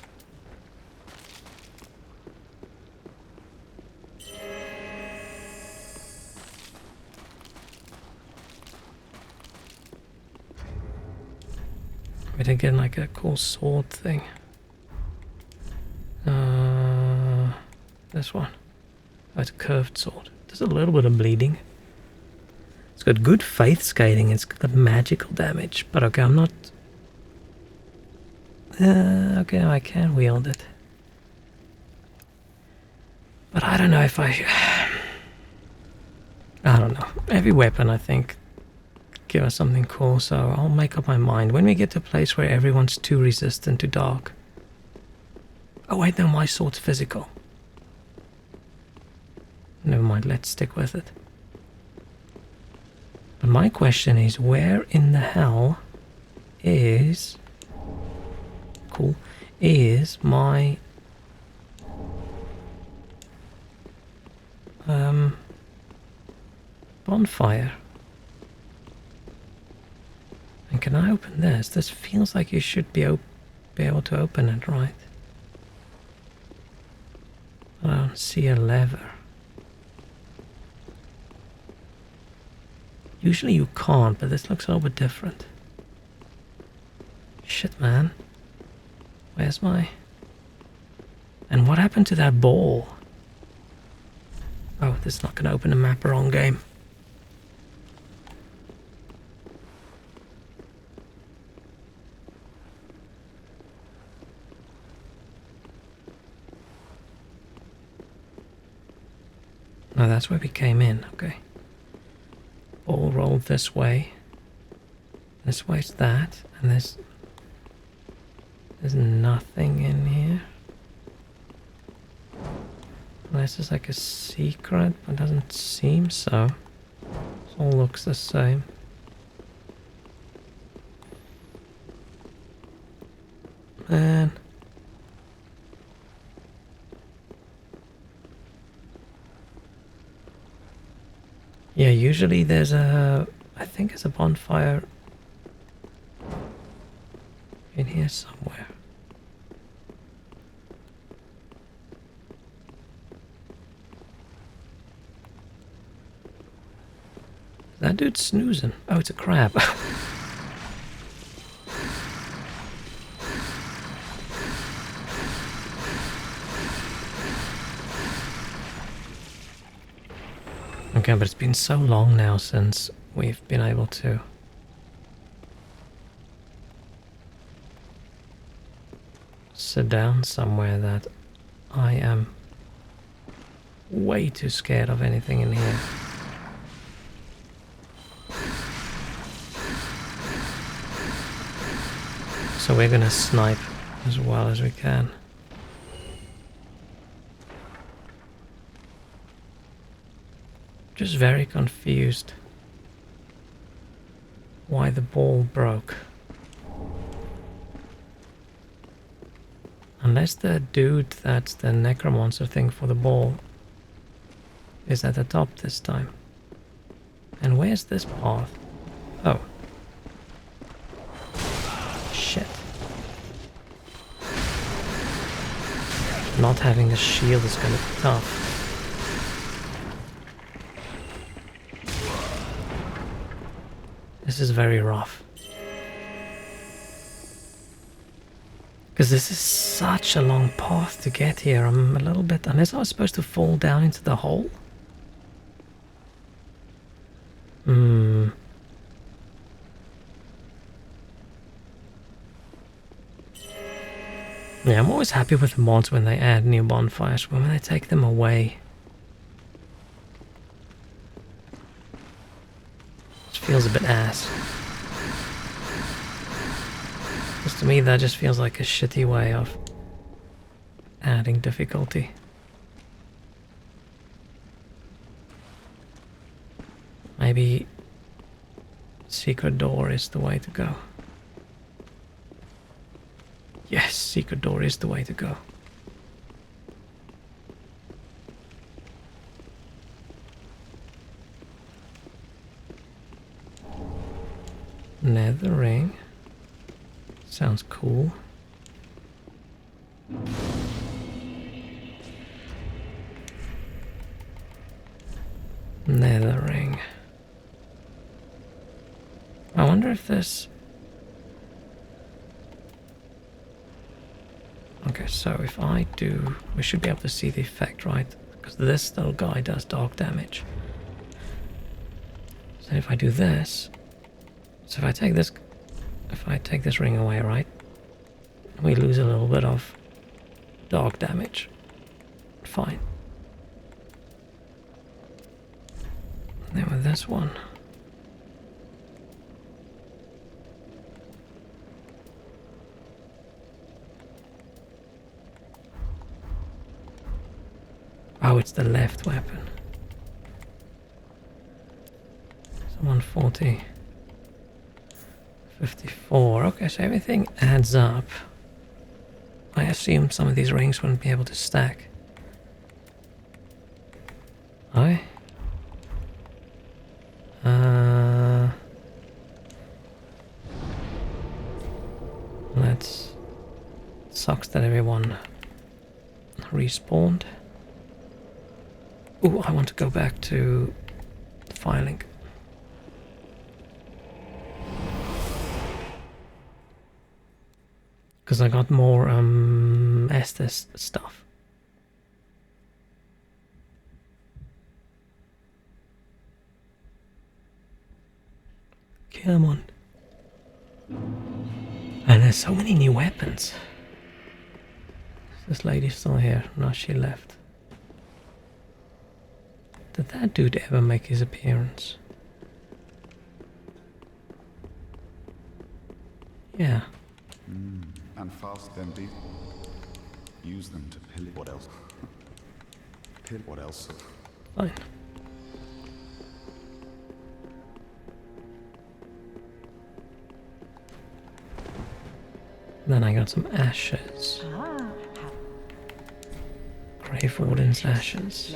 We did get like a cool sword thing. This one. Oh, it's a curved sword. Does a little bit of bleeding. It's got good faith scaling. It's got magical damage. But okay, I'm not... okay, I can wield it. But I don't know if I... I don't know. Every weapon, I think, could give us something cool. So I'll make up my mind. When we get to a place where everyone's too resistant to dark. Oh wait, no, my sword's physical. Never mind, let's stick with it. But my question is, where in the hell is... Cool. Is my... bonfire? And can I open this? This feels like you should be able to open it, right? I don't see a lever. Usually you can't, but this looks a little bit different. Shit, man. Where's my... And what happened to that ball? Oh, this is not going to open a map wrong game. No, that's where we came in, okay. Ball rolled this way. This way's that, and there's nothing in here. Unless it's like a secret, but it doesn't seem so. It all looks the same. Man. Yeah, usually there's a... I think it's a bonfire in here somewhere. That dude's snoozing. Oh, it's a crab. Okay, but it's been so long now since we've been able to sit down somewhere that I am way too scared of anything in here. So we're gonna snipe as well as we can. Just very confused why the ball broke. Unless the dude that's the necromancer thing for the ball is at the top this time. And where's this path? Oh. Shit. Not having a shield is gonna be tough. This is very rough. Because this is such a long path to get here. I'm a little bit... Unless I was supposed to fall down into the hole? Yeah, I'm always happy with the mods when they add new bonfires. When they take them away, it feels a bit ass. Because to me that just feels like a shitty way of adding difficulty. Maybe secret door is the way to go. Yes, secret door is the way to go. Nether ring. Sounds cool. Nether ring. I wonder if this... Okay, so if I do, we should be able to see the effect, right? Because this little guy does dark damage. So if I do this, so if I take this ring away, right? We lose a little bit of dark damage. Fine. And then with this one. Oh, it's the left weapon. So 140. 54. Okay, so everything adds up. I assume some of these rings wouldn't be able to stack. I. Let's. Sucks that everyone respawned. Ooh, I want to go back to the filing. Because I got more Estes stuff. Come on. And there's so many new weapons. This lady's still here. No, she left. Did that dude ever make his appearance? Yeah. And fast empty. Use them to pillage. What else? What else? Fine. Then I got some ashes. Grave Warden's ashes.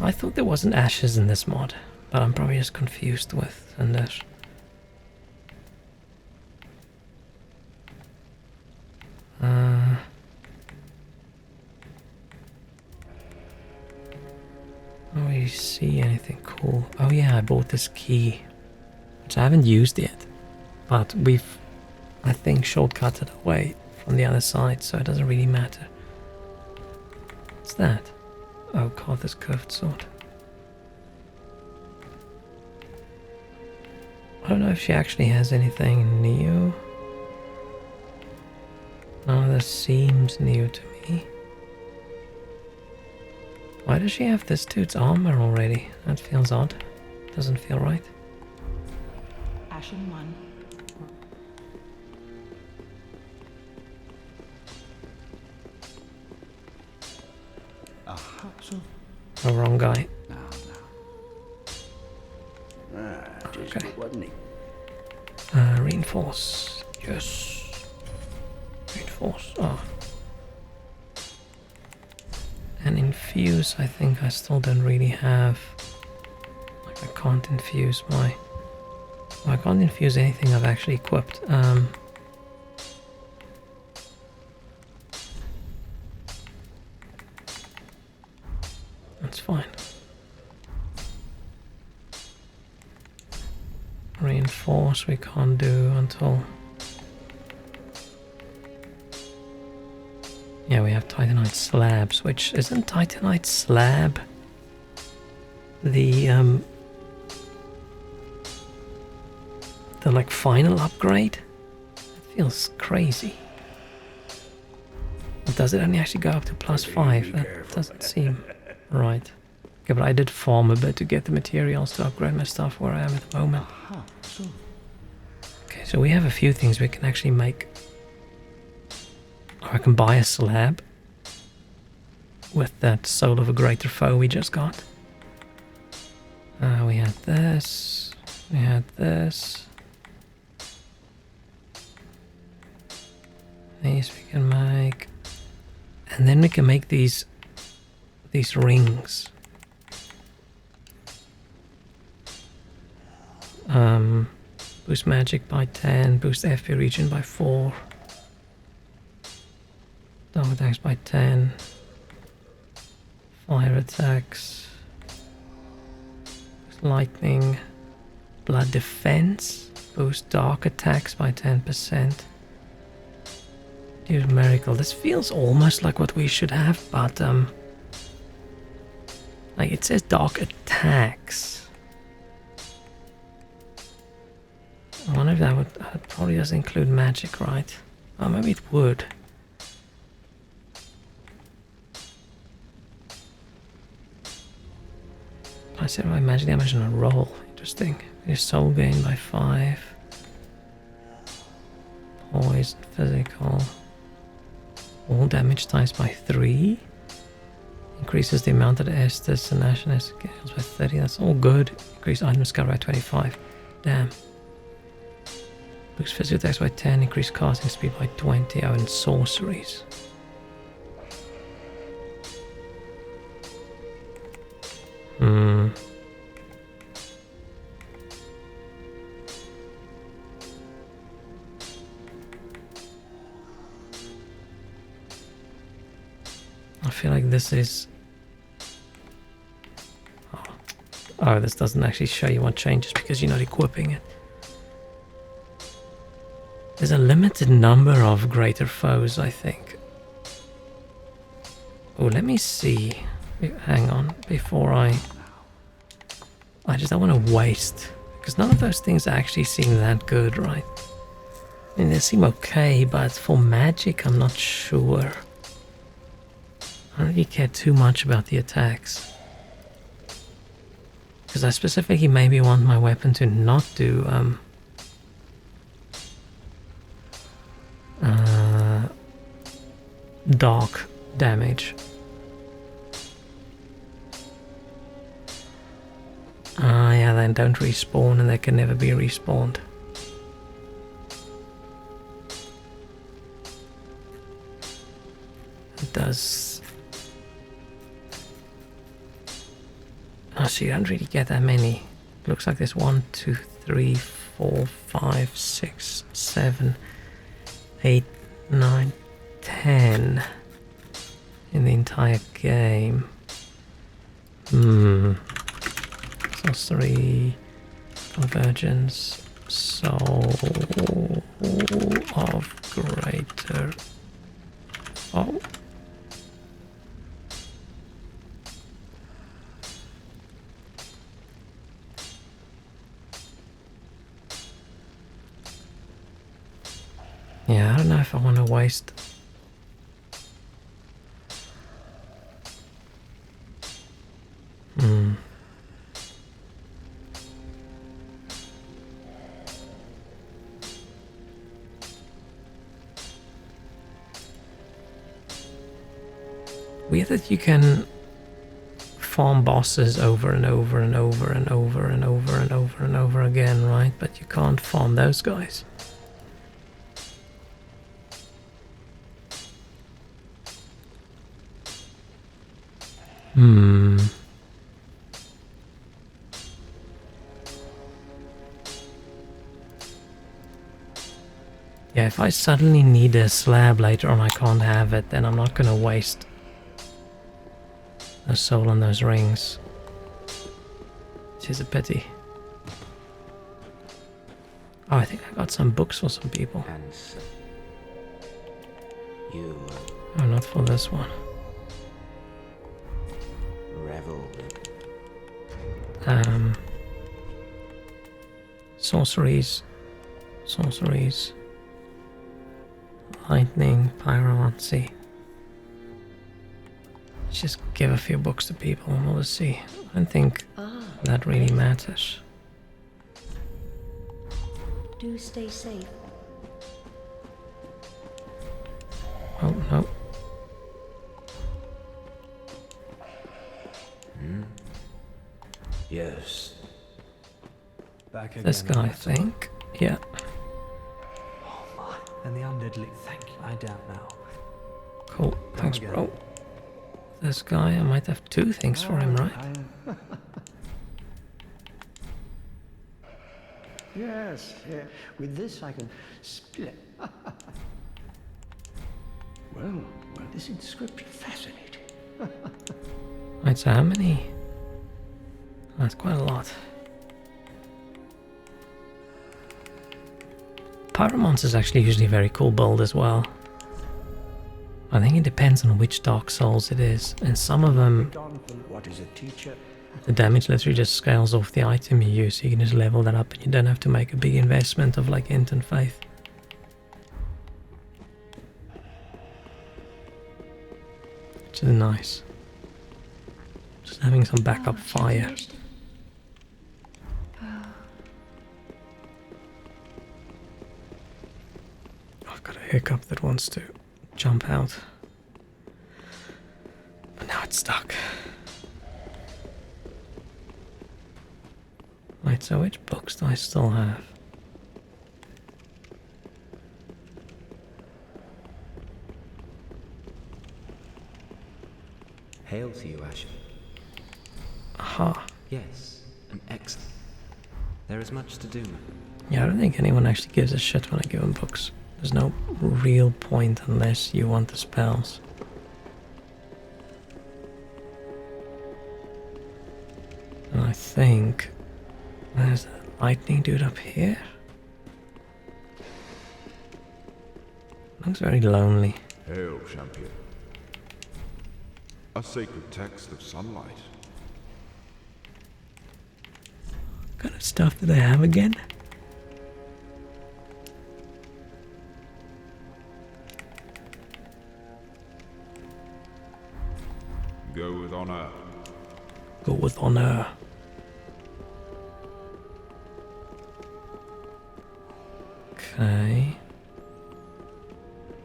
I thought there wasn't ashes in this mod, but I'm probably just confused with this. Oh, you see anything cool? Oh yeah, I bought this key, which I haven't used yet, but we've, I think, shortcutted away from the other side, so it doesn't really matter. What's that? Oh god, this curved sword. I don't know if she actually has anything new. No, this seems new to me. Why does she have this dude's armor already? That feels odd. Doesn't feel right. Ashen one. Aha. So. Oh, wrong guy. Okay. Wasn't he? Reinforce. Yes. Reinforce. Oh. And infuse, I think I still don't really have. Like, I can't infuse my. Well, I can't infuse anything I've actually equipped. That's fine. Reinforce we can't do until. Yeah, we have Titanite slabs, which isn't Titanite slab the like final upgrade? It feels crazy. Does it only actually go up to +5? That doesn't seem right. Okay, but I did farm a bit to get the materials to upgrade my stuff where I am at the moment. Okay, so we have a few things we can actually make. Or I can buy a slab with that Soul of a Greater Foe we just got. We had this. We had this. These we can make. And then we can make these rings. Boost magic by 10, boost FP region by 4. Double attacks by 10. Fire attacks. Boost lightning. Blood defense. Boost dark attacks by 10%. Numerical. This feels almost like what we should have, but like it says dark attacks. I wonder if that would probably doesn't include magic, right? Oh, maybe it would. I said my magic damage on a roll. Interesting. Your soul gain by 5. Poison, physical. All damage times by 3. Increases the amount that Estus and Ashen scales by 30. That's all good. Increase item skill by 25. Damn. Boosts physical attacks by 10. Increase casting speed by 20. Oh, and sorceries. I feel like this is... Oh, this doesn't actually show you what changes because you're not equipping it. There's a limited number of greater foes, I think. Oh, let me see. Hang on, before I just don't want to waste, because none of those things actually seem that good, right? I mean, they seem okay, but for magic, I'm not sure. I don't really care too much about the attacks. Because I specifically maybe want my weapon to not do dark damage. Ah, yeah, they don't respawn and they can never be respawned. It does. Oh, so you don't really get that many. Looks like there's 1, 2, 3, 4, 5, 6, 7, 8, 9, 10 in the entire game. Sorcery, convergence, soul of greater. Oh. Yeah, I don't know if I want to waste. Weird that you can farm bosses over and over and over and over and over and over and over again, right? But you can't farm those guys. Yeah, if I suddenly need a slab later on I can't have it, then I'm not gonna waste a soul on those rings. Which is a pity. Oh, I think I got some books for some people. And so you Oh, not for this one. revel Sorceries. Sorceries. Lightning, pyromancy. Let's just give a few books to people and we'll see. I don't think that really matters. Do stay safe. Oh, no. Yes. Back again. This guy, I think. Yeah. Oh my. And the undeadly. Thank you. I doubt now. Cool. Thanks, again. bro. This guy, I might have 2 things for him, right? Yes, yeah. With this I can split. Well, this inscription fascinating. Right, so how many? That's quite a lot. Pyromancer is actually usually a very cool build as well. I think it depends on which Dark Souls it is, and some of them, Gone from what is a teacher. the damage literally just scales off the item you use, so you can just level that up and you don't have to make a big investment of like int and faith. Which is nice. Just having some backup fire. I've got a hiccup that wants to jump out. But now it's stuck. Right, so which books do I still have? Hail to you, Asher. Aha. Yes, an excellent. There is much to do. Yeah, I don't think anyone actually gives a shit when I give them books. There's no real point unless you want the spells. And I think there's a lightning dude up here. Looks very lonely. Hail, champion. A sacred text of sunlight. What kind of stuff do they have again? Go with honor. Go with honor. Okay.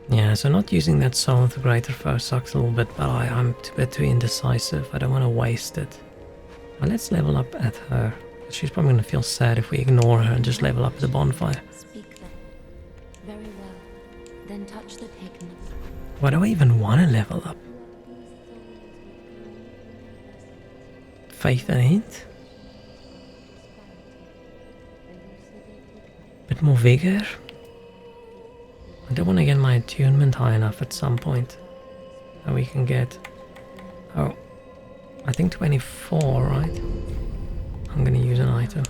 Yeah, so not using that soul of the greater foe sucks a little bit, but I'm a bit too indecisive. I don't want to waste it. Well, let's level up at her. She's probably going to feel sad if we ignore her and just level up at the bonfire. Speak then. Very well. Then touch the pigment. Why do I even want to level up? Faith and hint? Bit more vigor? I don't want to get my attunement high enough at some point. That we can get... Oh, I think 24, right? I'm gonna use an item.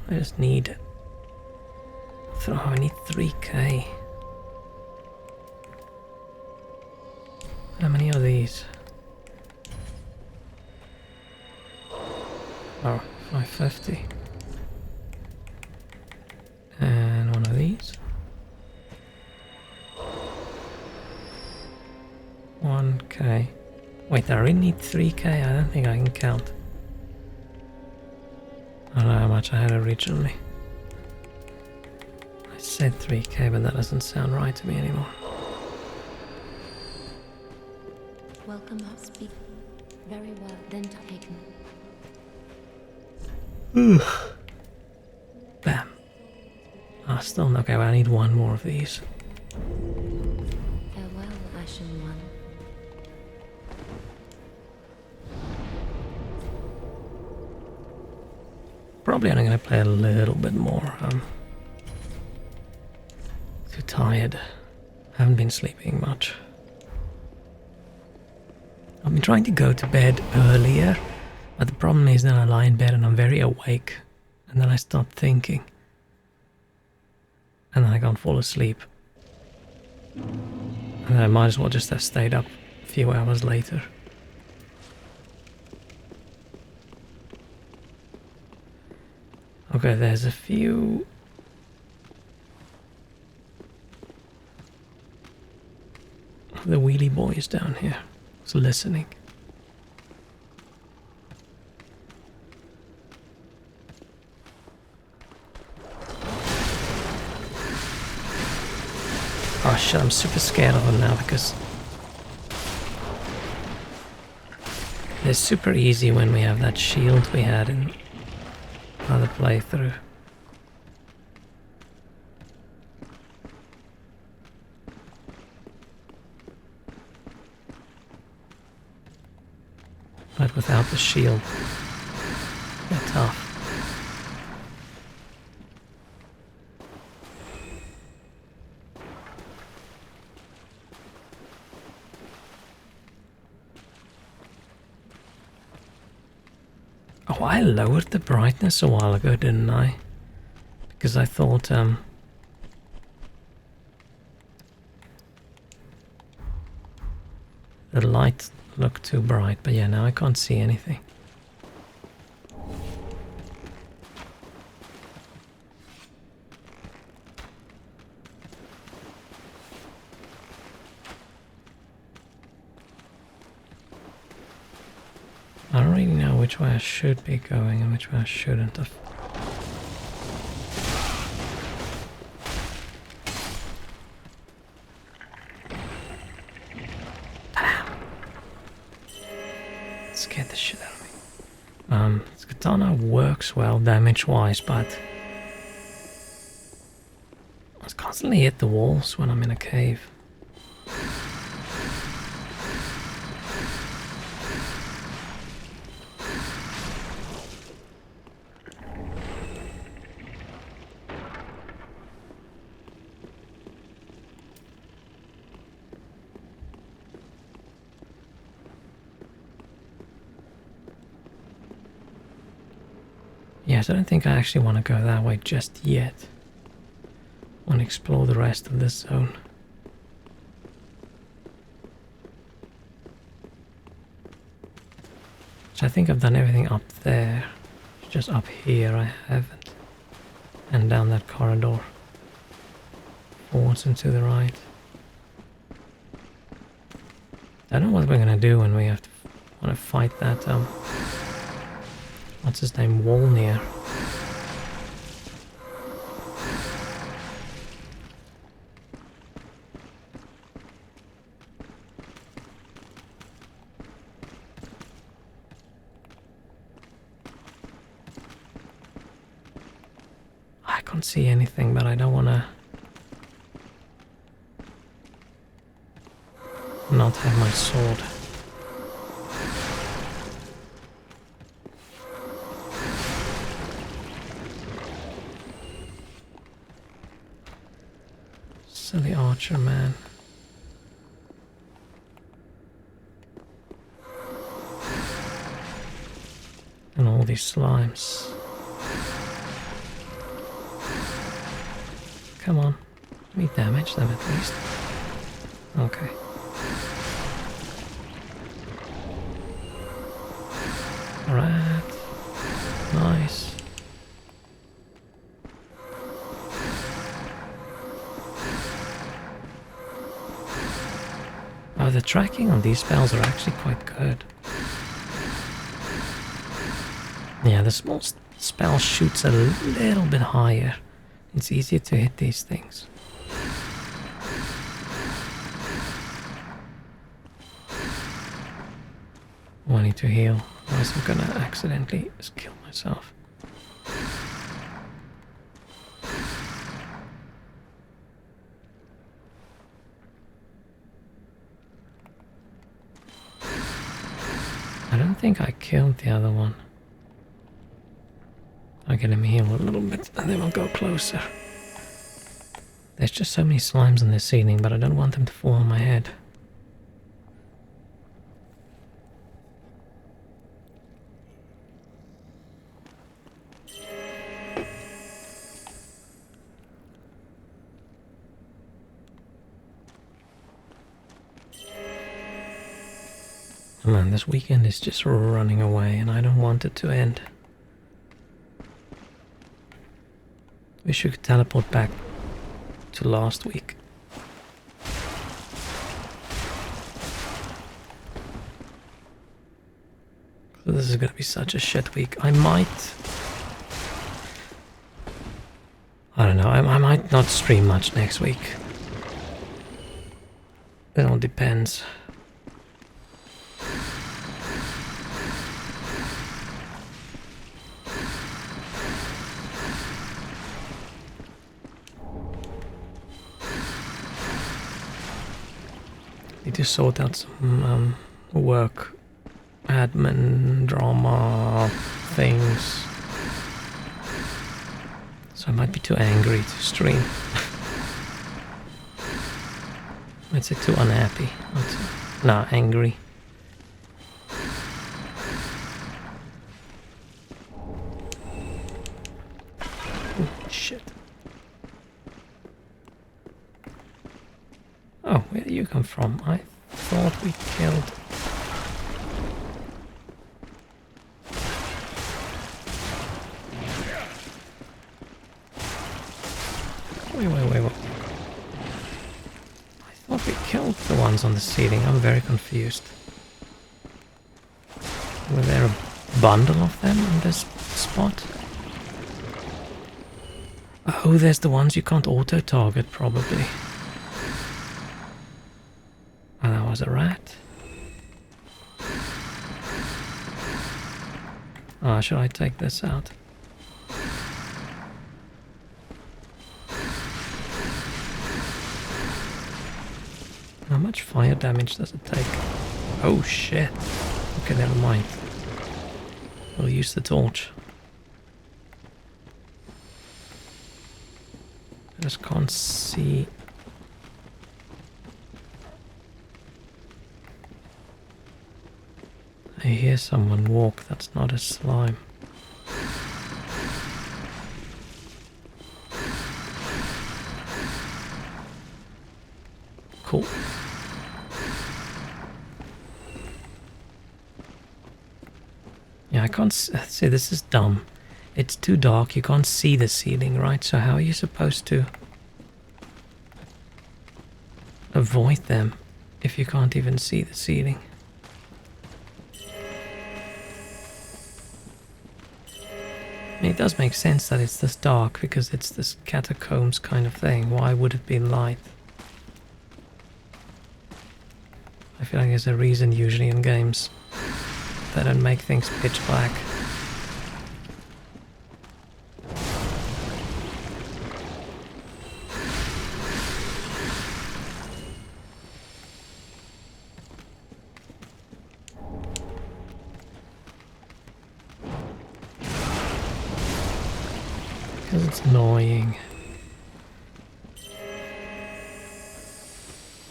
I just need... Oh, I need 3k. How many are these? Oh, 550. And one of these. 1k. Wait, I really need 3k? I don't think I can count. I don't know how much I had originally. I said 3k, but that doesn't sound right to me anymore. Welcome up. Speak. Very well. Then take Bam. Ah, still okay. Well, I need one more of these. farewell, Ashen One. Probably only going to play a little bit more. I'm too tired. Haven't been sleeping much. I've been trying to go to bed earlier, but the problem is that I lie in bed and I'm very awake, and then I start thinking, and then I can't fall asleep. And then I might as well just have stayed up a few hours later. Okay, there's a few... the wheelie boys down here. I was listening. Oh shit, I'm super scared of them now because they're super easy when we have that shield we had in another playthrough. But without the shield, they're tough. Oh, I lowered the brightness a while ago, didn't I? Because I thought, the light looked too bright, but yeah, now I can't see anything. I don't really know which way I should be going and which way I shouldn't have. Scared the shit out of me. This katana works well damage-wise, but I just constantly hit the walls when I'm in a cave. Yes, I don't think I actually want to go that way just yet. I want to explore the rest of this zone. So I think I've done everything up there. Just up here I haven't. And down that corridor. Forwards and to the right. I don't know what we're gonna do when we want to fight that what's his name, Wolnir. I can't see anything, but I don't want to not have my sword. Silly archer man. And all these slimes. Come on, let me damage them at least. Okay. Alright. Nice. Oh, the tracking on these spells are actually quite good. Yeah, the small spell shoots a little bit higher. It's easier to hit these things. I need to heal, otherwise I'm gonna accidentally kill myself. I don't think I killed the other one. I'll get him heal a little bit and then we'll go closer. There's just so many slimes on the ceiling, but I don't want them to fall on my head. Oh man, this weekend is just running away and I don't want it to end. We should teleport back to last week. So this is gonna be such a shit week. I don't know, I might not stream much next week. It all depends. Need to sort out some work, admin, drama things. So I might be too angry to stream. I'd say too unhappy. Nah, angry. Ooh, shit. Oh, where do you come from? I thought we killed. Wait. I thought we killed the ones on the ceiling. I'm very confused. Were there a bundle of them on this spot? Oh, there's the ones you can't auto-target, probably. Oh, that was a rat. Ah, should I take this out? How much fire damage does it take? Oh shit. Okay, never mind. We'll use the torch. I just can't see. I hear someone walk. That's not a slime. Cool. Yeah, I can't see. This is dumb. It's too dark. You can't see the ceiling, right? So how are you supposed to avoid them if you can't even see the ceiling? I mean, it does make sense that it's this dark because it's this catacombs kind of thing. Why would it be light? I feel like there's a reason usually in games that don't make things pitch black. Because it's annoying.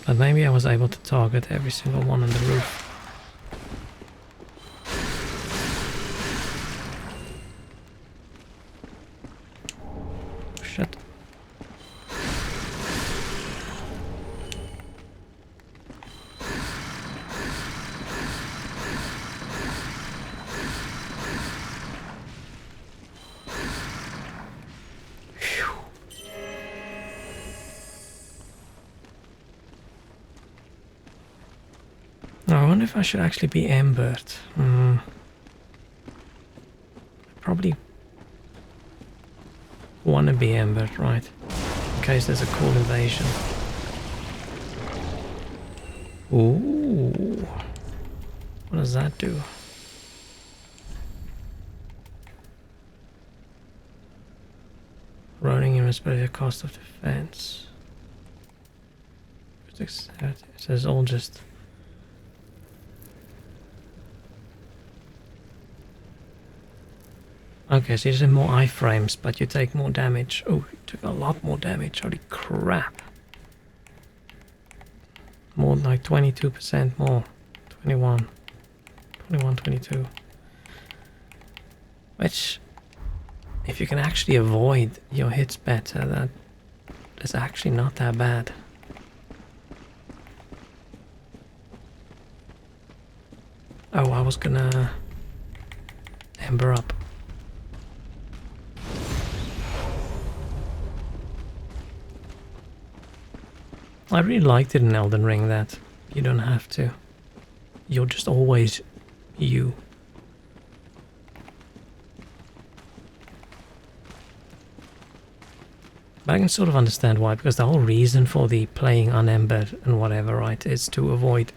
But maybe I was able to target every single one on the roof. Shit. I wonder if I should actually be embered. Probably wanna be embered, right? In case there's a cool invasion. Ooh. What does that do? Running in respect to the cost of defense. It says all just. Okay, so you just have more iframes, but you take more damage. Oh, you took a lot more damage. Holy crap. More like 22% more. 21, 22. Which, if you can actually avoid your hits better, that is actually not that bad. Oh, I was gonna ember up. I really liked it in Elden Ring that you don't have to. You're just always you. But I can sort of understand why, because the whole reason for the playing unembered and whatever, right, is to avoid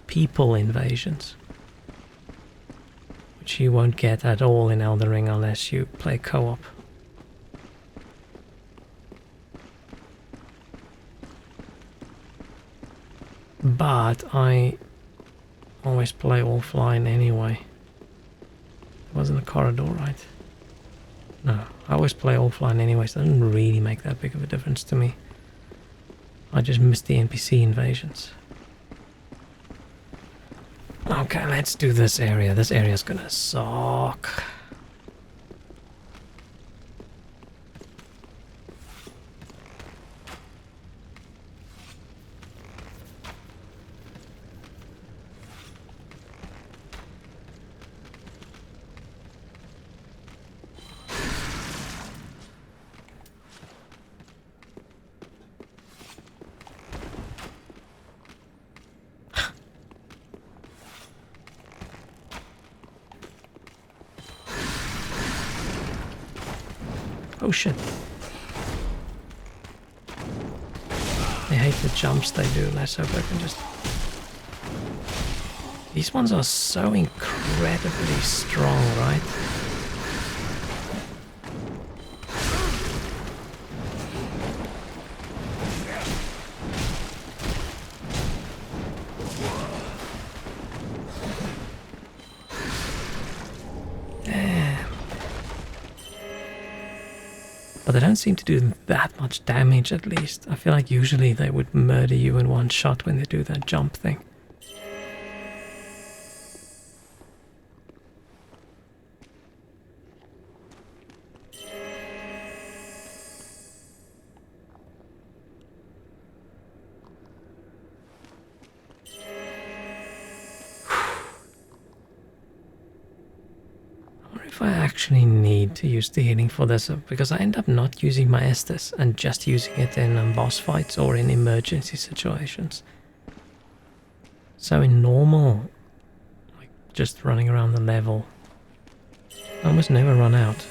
people invasions. Which you won't get at all in Elden Ring unless you play co-op. But I always play offline anyway. It wasn't a corridor, right? No, I always play offline anyway, so it doesn't really make that big of a difference to me. I just miss the NPC invasions. Okay, let's do this area. This area's gonna suck. Oh shit. I hate the jumps they do. Let's hope I can just... These ones are so incredibly strong, right? But they don't seem to do that much damage, at least. I feel like usually they would murder you in one shot when they do that jump thing. If I actually need to use the healing for this, because I end up not using my Estus and just using it in boss fights or in emergency situations. So in normal, like just running around the level, I almost never run out.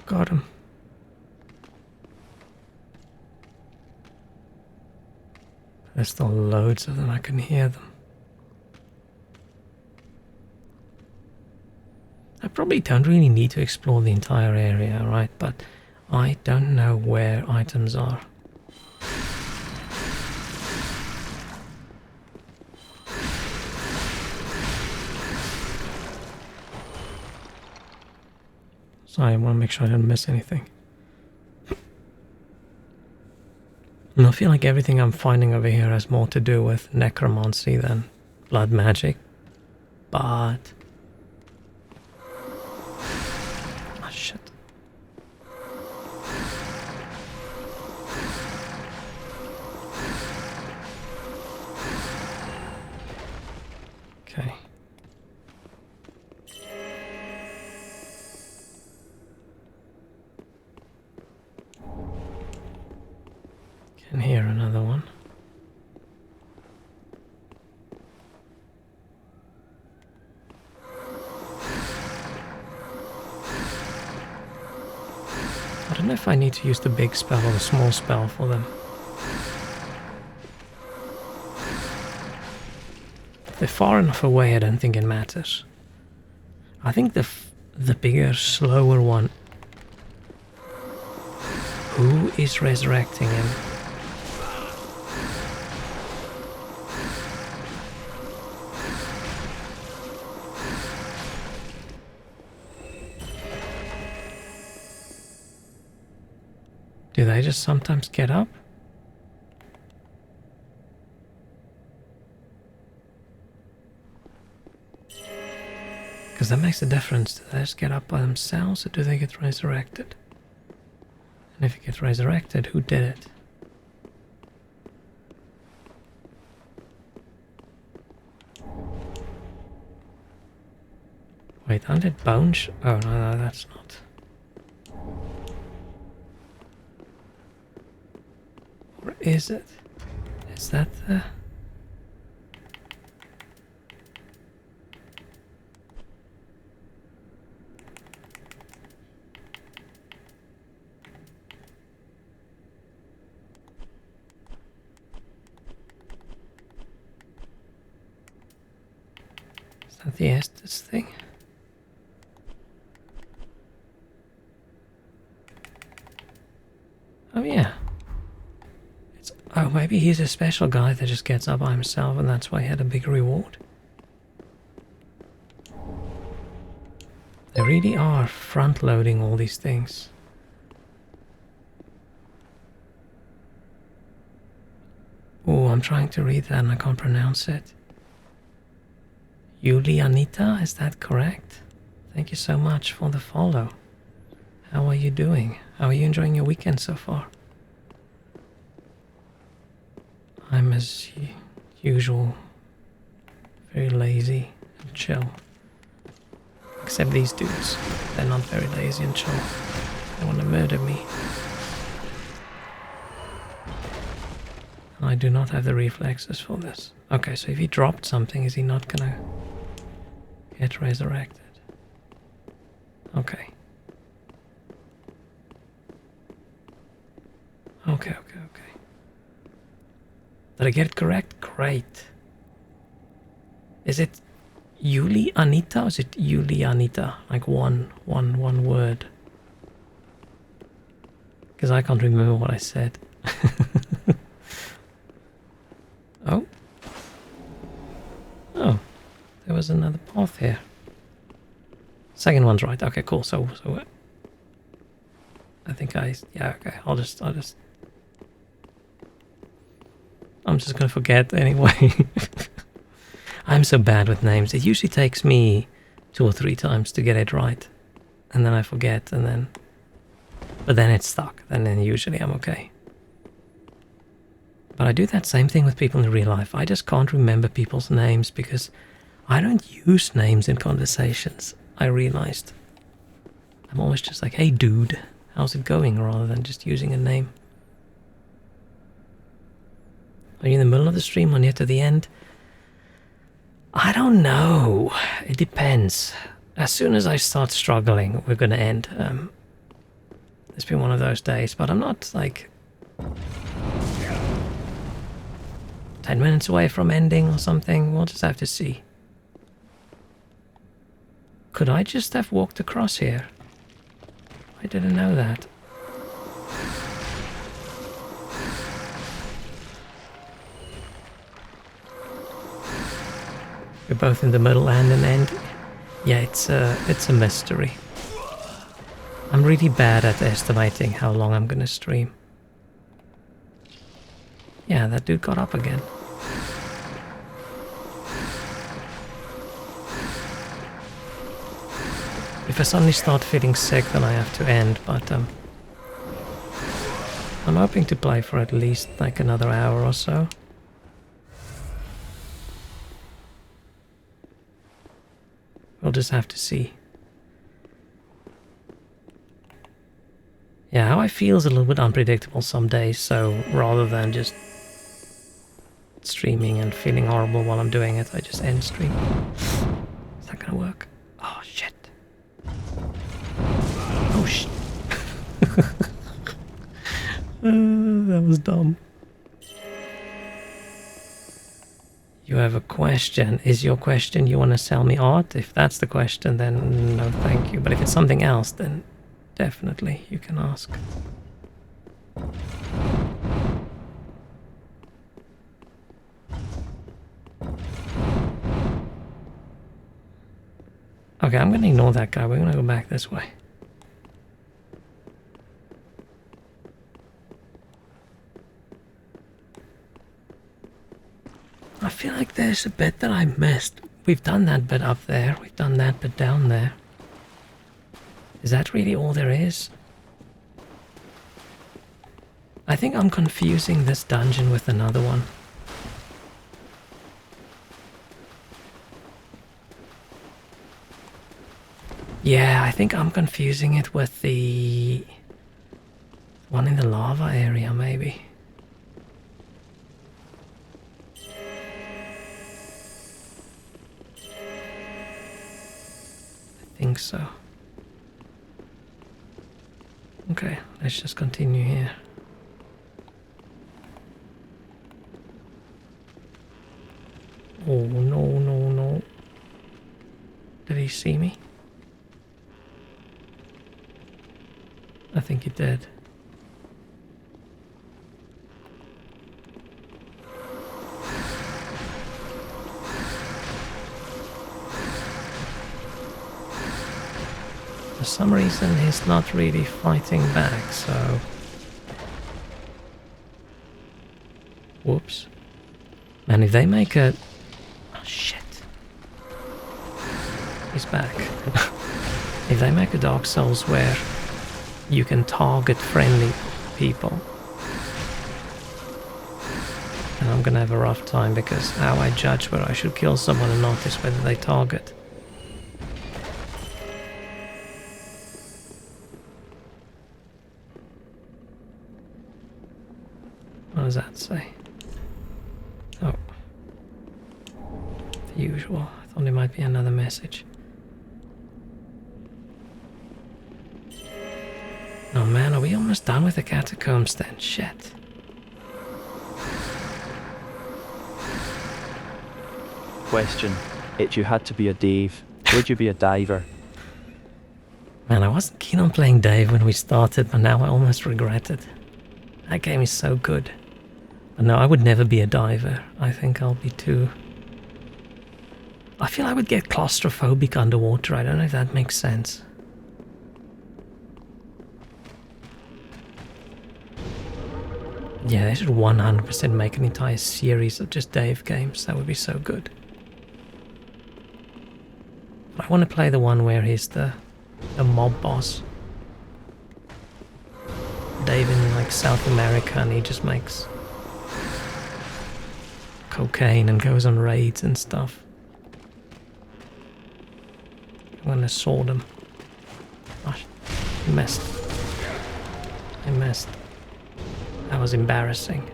Got him. There's still loads of them, I can hear them. I probably don't really need to explore the entire area, right? But I don't know where items are. So I want to make sure I don't miss anything. And I feel like everything I'm finding over here has more to do with necromancy than blood magic. But... oh shit. Okay. Can hear another one. I don't know if I need to use the big spell or the small spell for them. If they're far enough away, I don't think it matters. I think the bigger, slower one. Who is resurrecting him? Do they just sometimes get up? Because that makes a difference. Do they just get up by themselves or do they get resurrected? And if you get resurrected, who did it? Wait, aren't it bones? Oh, no, that's not. Or is it? Is that the... Is that the Estes thing? Oh yeah. Oh, maybe he's a special guy that just gets up by himself and that's why he had a big reward. They really are front-loading all these things. Oh, I'm trying to read that and I can't pronounce it. Yulianita, is that correct? Thank you so much for the follow. How are you doing? How are you enjoying your weekend so far? I'm as usual very lazy and chill. Except these dudes. They're not very lazy and chill. They want to murder me. I do not have the reflexes for this. Okay, so if he dropped something, is he not gonna get resurrected? Okay. Okay. Did I get it correct? Great. Is it Yuli Anita or is it Yuli Anita? Like one word. Because I can't remember what I said. Oh. Oh. There was another path here. Second one's right. Okay, cool. So I think yeah, okay. I'm just gonna forget anyway. I'm so bad with names. It usually takes me 2 or 3 times to get it right. And then I forget, but then it's stuck. And then usually I'm okay. But I do that same thing with people in real life. I just can't remember people's names because I don't use names in conversations, I realized. I'm always just like, hey dude, how's it going? Rather than just using a name. Are you in the middle of the stream or near to the end? I don't know. It depends. As soon as I start struggling, we're going to end. It's been one of those days, but I'm not like 10 minutes away from ending or something. We'll just have to see. Could I just have walked across here? I didn't know that. We're both in the middle and an end. Yeah, it's a mystery. I'm really bad at estimating how long I'm gonna stream. Yeah, that dude got up again. If I suddenly start feeling sick, then I have to end, but I'm hoping to play for at least like another hour or so. We'll just have to see. Yeah, how I feel is a little bit unpredictable some days, so rather than just streaming and feeling horrible while I'm doing it, I just end stream. Is that gonna work? Oh shit. Oh shit. That was dumb. You have a question. Is your question you want to sell me art? If that's the question, then no thank you. But if it's something else, then definitely you can ask. Okay, I'm going to ignore that guy. We're going to go back this way. I feel like there's a bit that I missed. We've done that bit up there. We've done that bit down there. Is that really all there is? I think I'm confusing this dungeon with another one. Yeah, I think I'm confusing it with the one in the lava area, maybe. I think so. Okay, let's just continue here. Oh, no, no, no. Did he see me? I think he did. For some reason he's not really fighting back, so... Whoops. And if they make a... Oh shit. He's back. If they make a Dark Souls where you can target friendly people, And I'm gonna have a rough time because how I judge whether I should kill someone or not is whether they target. What does that say? Oh. The usual. I thought there might be another message. Oh man, are we almost done with the catacombs then? Shit. Question. If you had to be a Dave, would you be a diver? Man, I wasn't keen on playing Dave when we started, but now I almost regret it. That game is so good. But no, I would never be a diver. I think I'll be too... I feel I would get claustrophobic underwater. I don't know if that makes sense. Yeah, they should 100% make an entire series of just Dave games. That would be so good. But I want to play the one where he's the mob boss. Dave in like South America, and he just makes cocaine and goes on raids and stuff. I'm gonna sword him. Gosh, I missed. I missed. That was embarrassing.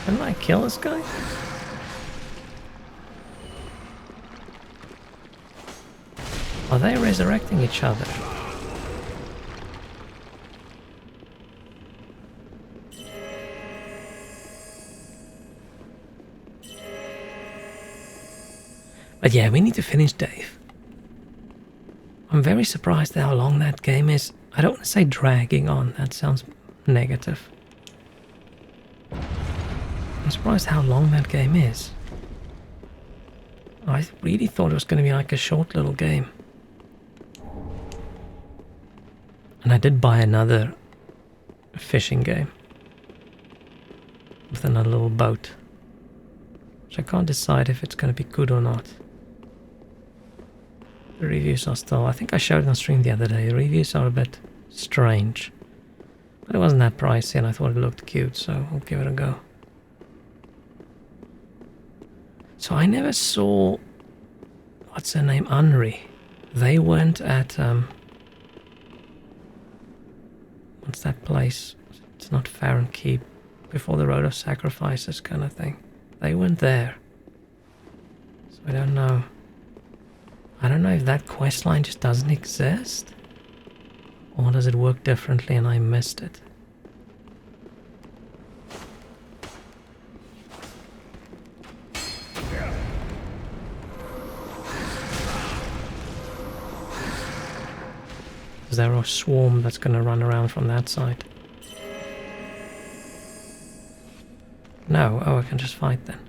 Didn't I kill this guy? Are they resurrecting each other? But yeah, we need to finish Dave. I'm very surprised at how long that game is. I don't want to say dragging on, that sounds negative. I'm surprised how long that game is. I really thought it was going to be like a short little game. And I did buy another fishing game with another little boat, which I can't decide if it's going to be good or not. The reviews are still... I think I showed it on stream the other day. The reviews are a bit strange. But it wasn't that pricey and I thought it looked cute, so I'll give it a go. So I never saw... What's her name? Unri. They weren't at... what's that place? It's not Farron Keep. Before the Road of Sacrifices kind of thing. They weren't there. So I don't know. I don't know if that quest line just doesn't exist, or does it work differently and I missed it. Is there a swarm that's going to run around from that side? No, oh, I can just fight then.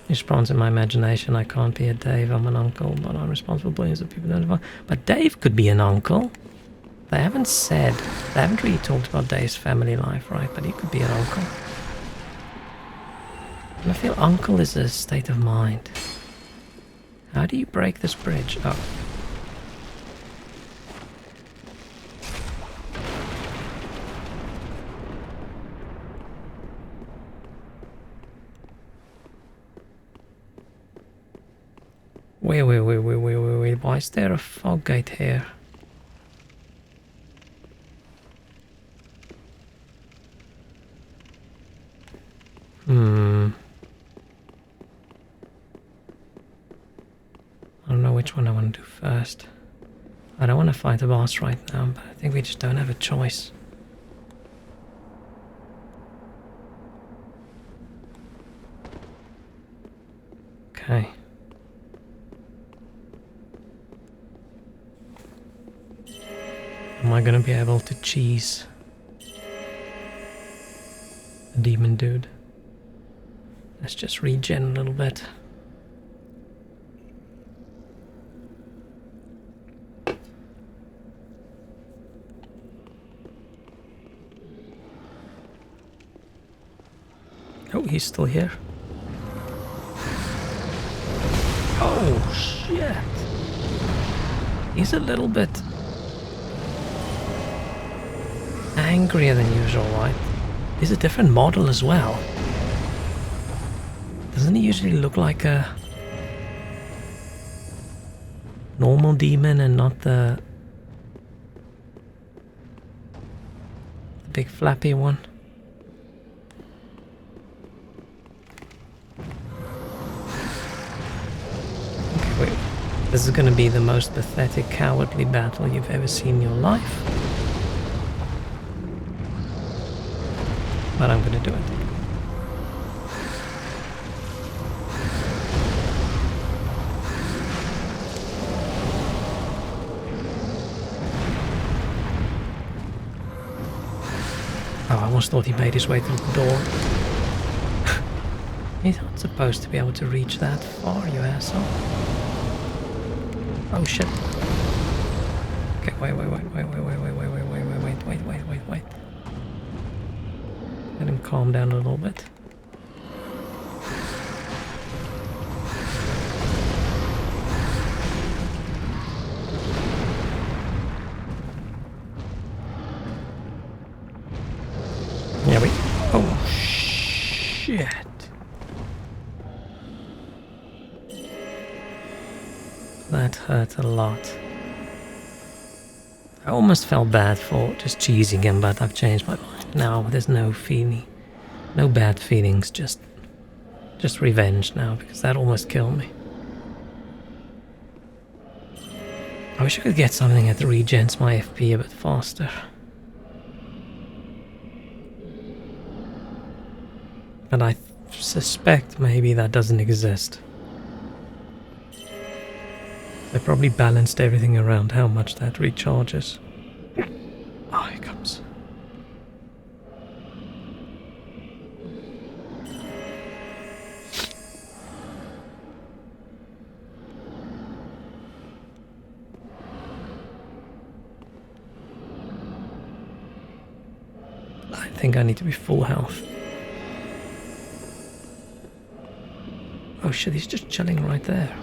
Just spawns in my imagination. I can't be a Dave, I'm an uncle, but I'm responsible for billions of people don't know. But Dave could be an uncle. They haven't really talked about Dave's family life, right? But he could be an uncle. And I feel uncle is a state of mind. How do you break this bridge? Oh. Wait, why is there a fog gate here? I don't know which one I want to do first. I don't want to fight the boss right now, but I think we just don't have a choice. Okay. Am I gonna be able to cheese a demon dude? Let's just regen a little bit. Oh, he's still here. Oh, shit. He's a little bit angrier than usual, right? He's a different model as well. Doesn't he usually look like a normal demon and not the big flappy one? Okay, wait. This is going to be the most pathetic, cowardly battle you've ever seen in your life. But I'm going to do it. Oh, I almost thought he made his way through the door. He's not supposed to be able to reach that far, you asshole. Oh shit. Okay, wait. Let him calm down a little bit. Yeah, wait. Oh shit. That hurt a lot. I almost felt bad for just cheesing him, but I've changed my mind. Now there's no feeling, no bad feelings, just revenge now, because that almost killed me. I wish I could get something that regens my FP a bit faster. But I suspect maybe that doesn't exist. They probably balanced everything around how much that recharges. Oh, here comes. I think I need to be full health. Oh shit, he's just chilling right there.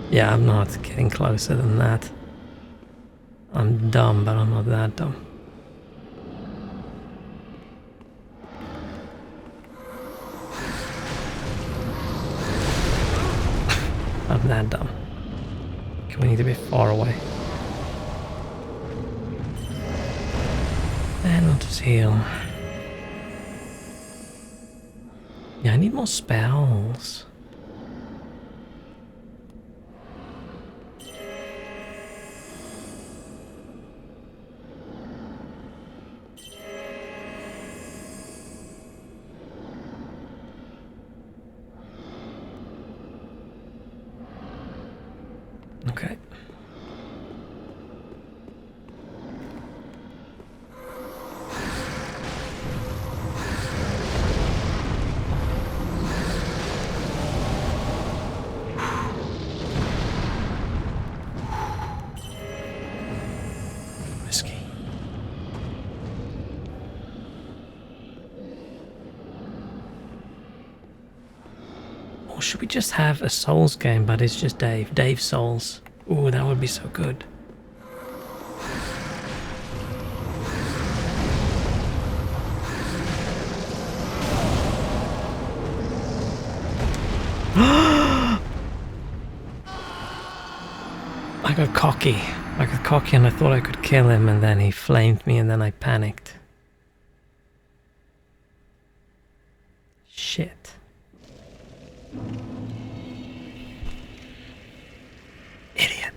Yeah, I'm not getting closer than that. I'm dumb, but I'm not that dumb. I'm that dumb. Okay, we need to be far away. And we'll just heal. Yeah, I need more spells. Okay. Risky. Or should we just have a Souls game, but it's just Dave? Dave Souls. Ooh, that would be so good. I got cocky. And I thought I could kill him, and then he flamed me, and then I panicked. Shit. Idiot.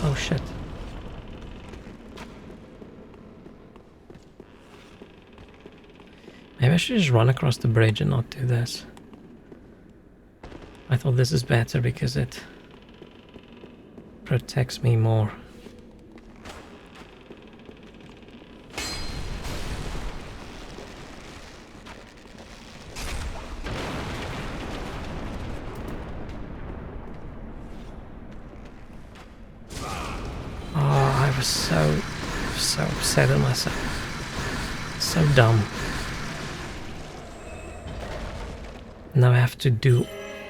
Oh shit. Maybe I should just run across the bridge and not do this. I thought this is better because it protects me more. was so upset at myself. So dumb. Now I have to do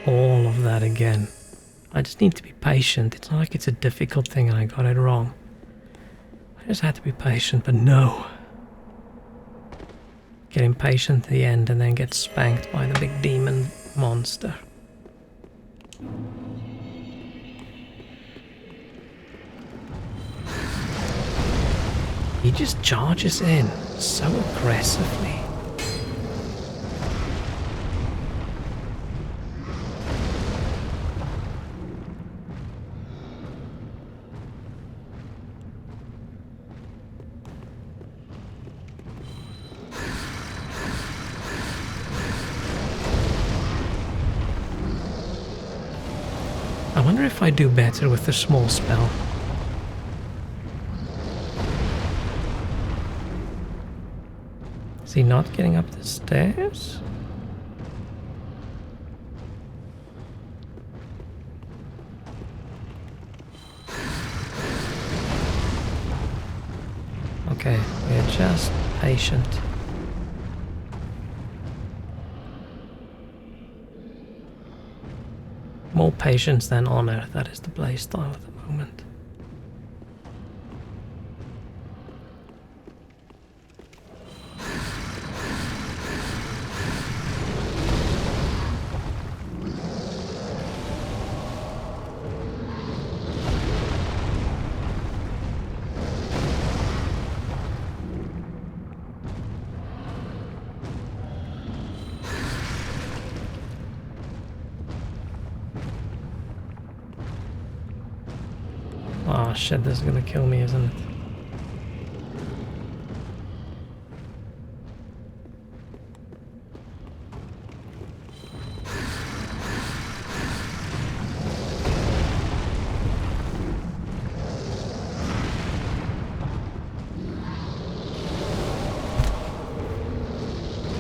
all of that again. I just need to be patient. It's not like it's a difficult thing and I got it wrong. I just had to be patient, but no. Get impatient at the end and then get spanked by the big demon monster. He just charges in so aggressively. I wonder if I do better with the small spell. Is he not getting up the stairs? Okay, we're just patient. More patience than honor, that is the playstyle at the moment. Oh shit, this is gonna kill me, isn't it?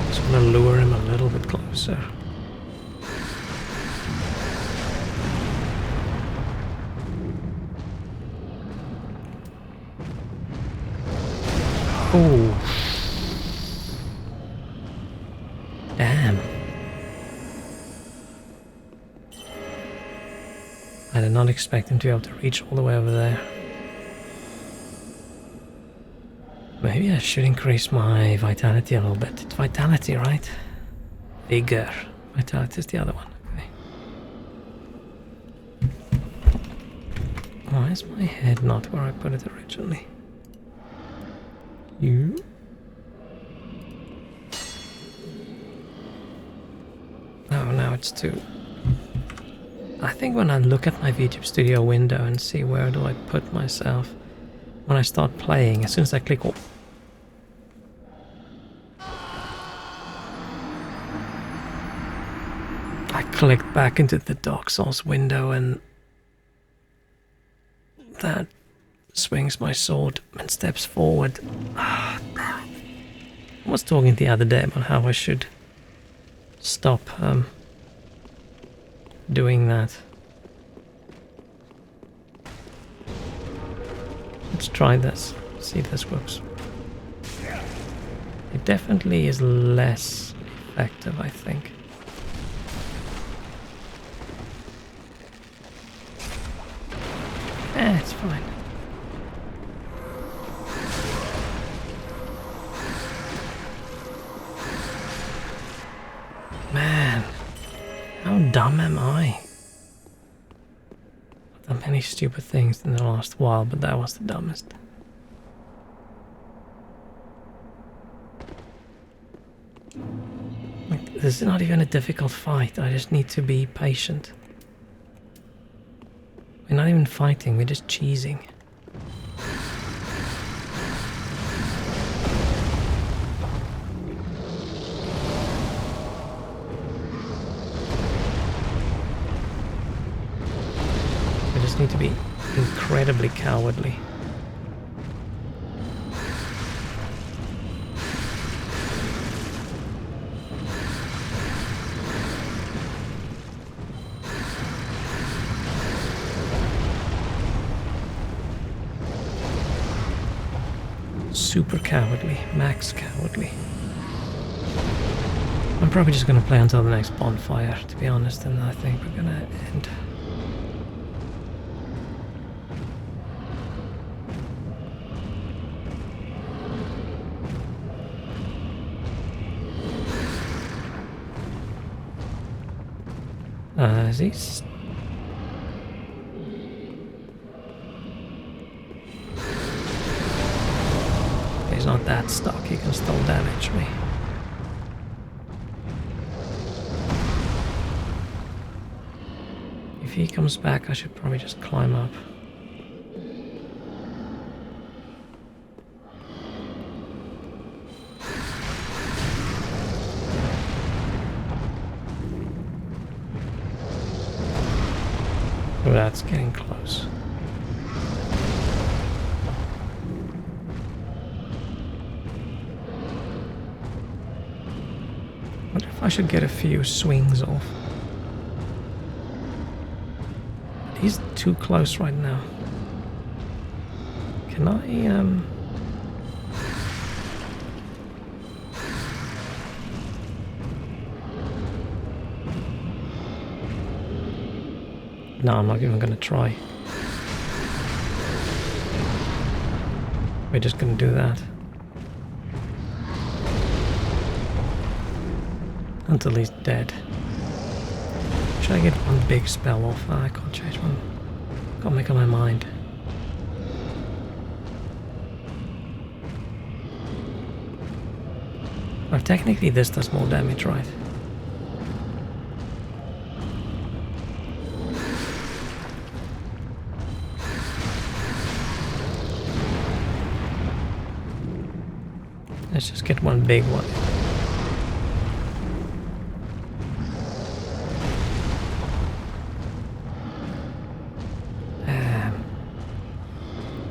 Just wanna lure him a little bit closer. Oh. Damn. I did not expect him to be able to reach all the way over there. Maybe I should increase my vitality a little bit. It's vitality, right? Vigor. Vitality is the other one. Okay. Why is my head not where I put it originally? You? Oh, now it's 2. I think when I look at my VTube Studio window and see where do I put myself, when I start playing, as soon as I click off, I clicked back into the Dark Souls window and that swings my sword and steps forward. I was talking the other day about how I should stop doing that. Let's try this, see if this works. It definitely is less effective, I think. It's fine. Man, how dumb am I? I've done many stupid things in the last while, but that was the dumbest. Like, this is not even a difficult fight, I just need to be patient. We're not even fighting, we're just cheesing. I just need to be incredibly cowardly. super cowardly, max cowardly. I'm probably just gonna play until the next bonfire, to be honest, and I think we're gonna end. Is he He's not that stuck, he can still damage me. If he comes back, I should probably just climb up. Oh, that's getting close. Wonder if I should get a few swings off. He's too close right now. Can I, No, I'm not even gonna try. We're just gonna do that. Until he's dead. Should I get one big spell off? I can't change one. Can't make up my mind. Well, technically this does more damage, right? Let's just get one big one.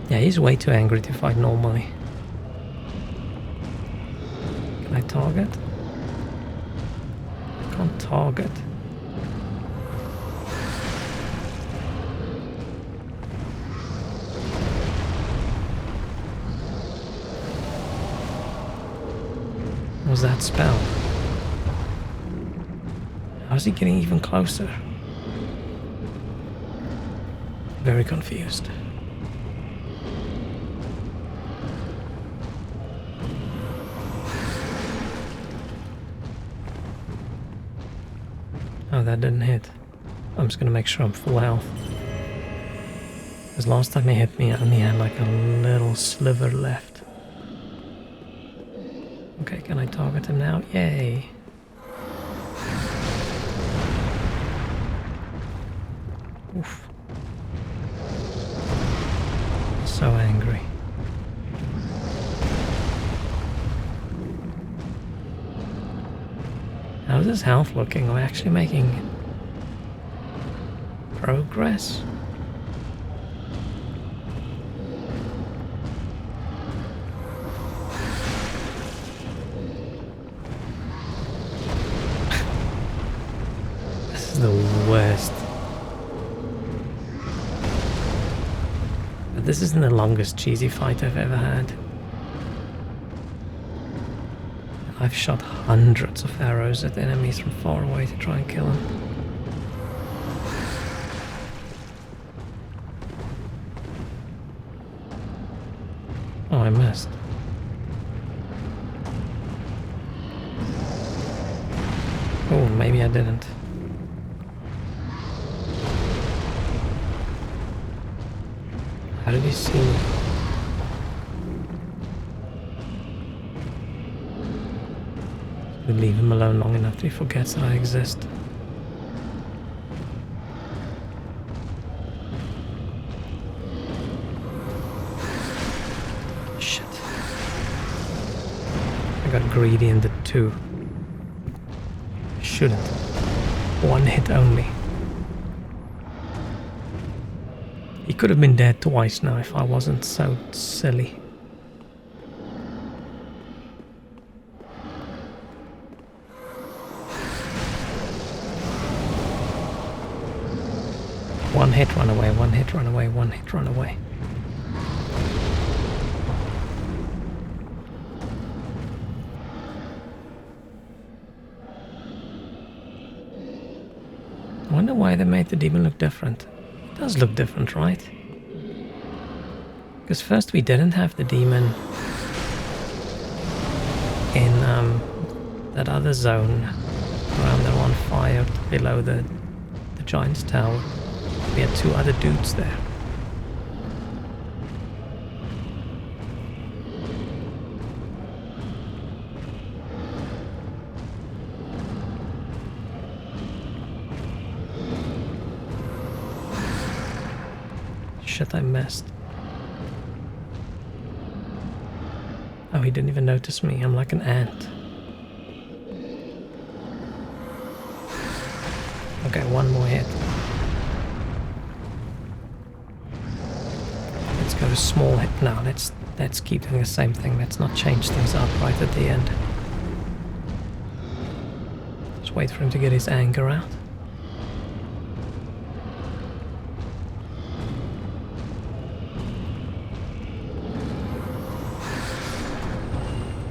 Yeah, he's way too angry to fight normally. Can I target? I can't target. What was that spell? How's he getting even closer? Very confused. Oh, that didn't hit. I'm just gonna make sure I'm full health. Because last time he hit me, I only had like a little sliver left. Okay, can I target him now? Yay! Oof. So angry. How's his health looking? Are we actually making progress? This is the worst. But this isn't the longest cheesy fight I've ever had. I've shot hundreds of arrows at enemies from far away to try and kill them. Oh, I missed. Oh, maybe I didn't. How did he see me? We leave him alone long enough that he forgets that I exist. Shit. I got greedy and did two. Shouldn't. One hit only. He could have been dead twice now if I wasn't so silly. One hit, run away, one hit, run away, one hit, run away. I wonder why they made the demon look different. It does look different, right? Because first we didn't have the demon in that other zone around the one fire below the giant's tower. We had two other dudes there. Shit, I missed. Oh, he didn't even notice me. I'm like an ant. Okay, one more hit. Let's go to small hit now. Let's keep doing the same thing. Let's not change things up right at the end. Just wait for him to get his anger out.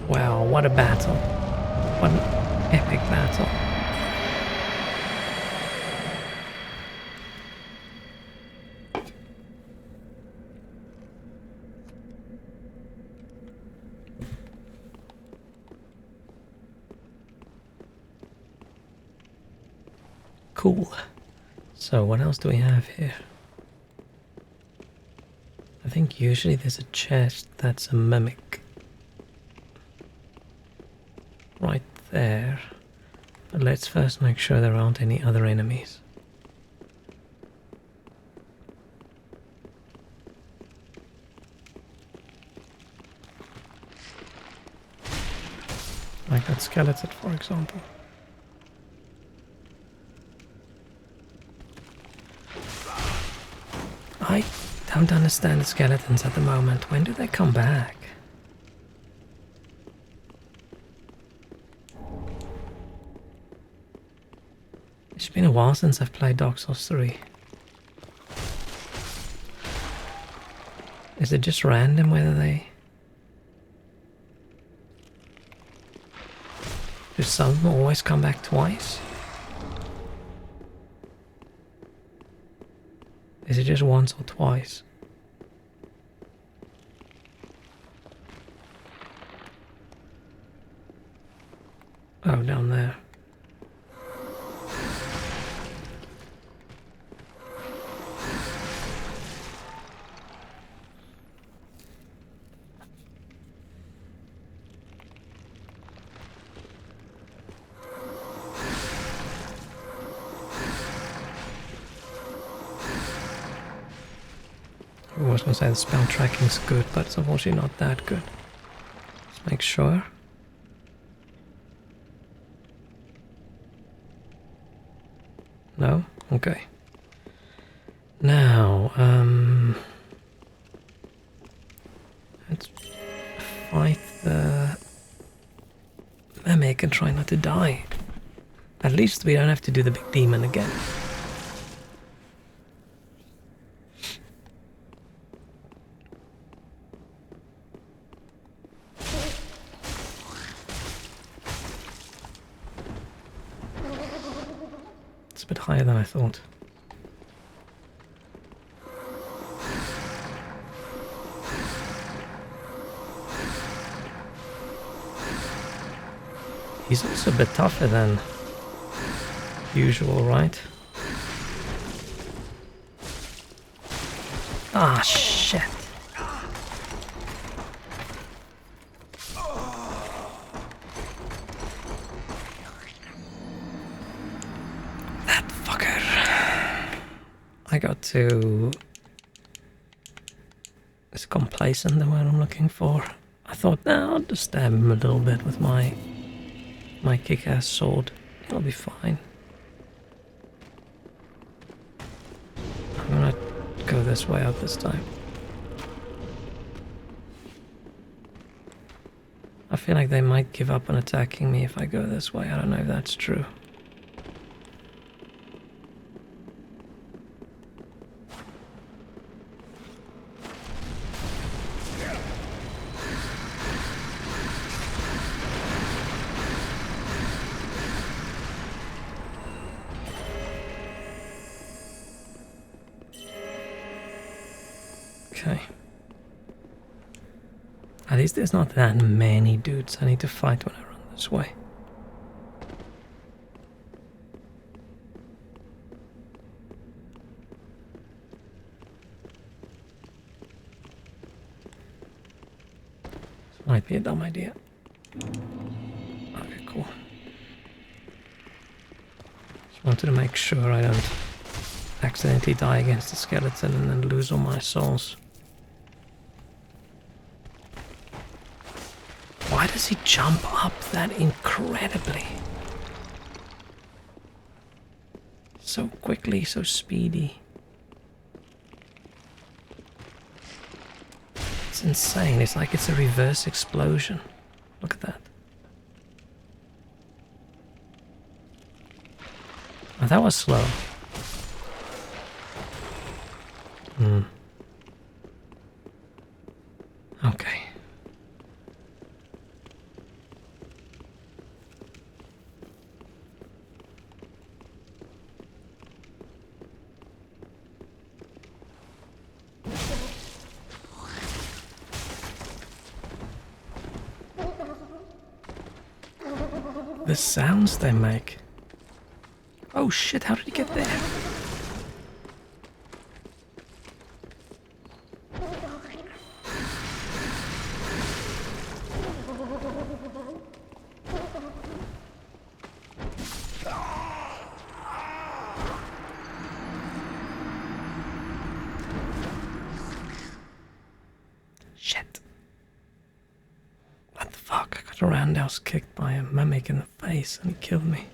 Wow, what a battle. What an epic battle. Cool. So what else do we have here? I think usually there's a chest that's a mimic. Right there. But let's first make sure there aren't any other enemies. Like that skeleton, for example. I don't understand the skeletons at the moment. When do they come back? It's been a while since I've played Dark Souls 3. Is it just random whether they... Do some of them always come back twice? Is it just once or twice? Oh, down there. I was going to say the spell tracking's good, but it's unfortunately not that good. Let's make sure. No? Okay. Now, let's fight the mimic and try not to die. At least we don't have to do the big demon again. It's a bit higher than I thought. He's also a bit tougher than usual, right? Ah, shit. That fucker. I got too... It's complacent, the word I'm looking for. I thought, nah, I'll just stab him a little bit with my kick-ass sword. It'll be fine. I'm gonna go this way up this time. I feel like they might give up on attacking me if I go this way. I don't know if that's true. Okay. At least there's not that many dudes I need to fight when I run this way. This might be a dumb idea. Okay, cool. Just wanted to make sure I don't accidentally die against the skeleton and then lose all my souls. Why does he jump up that incredibly? So quickly, so speedy. It's insane. It's like it's a reverse explosion. Look at that. Oh, that was slow. Okay. The sounds they make. Oh shit, how did he get there? Shit. What the fuck? I got a roundhouse kicked by a mimic in the face and he killed me.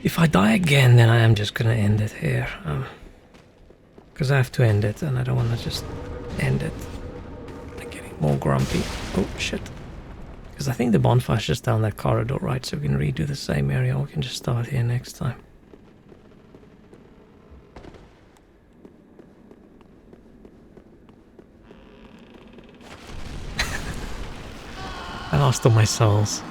If I die again, then I am just gonna end it here. Because I have to end it and I don't want to just end it. I'm getting more grumpy. Oh shit. Because I think the bonfire's just down that corridor, right? So we can redo the same area or we can just start here next time. I lost all my souls.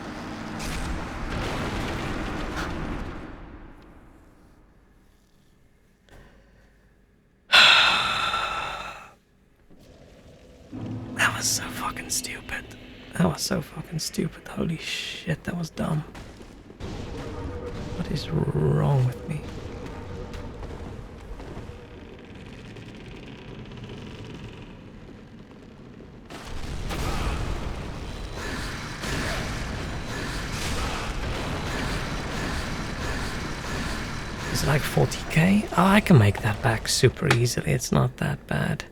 That was so fucking stupid. That was so fucking stupid. Holy shit, that was dumb. What is wrong with me? Is it like 40k? Oh, I can make that back super easily. It's not that bad.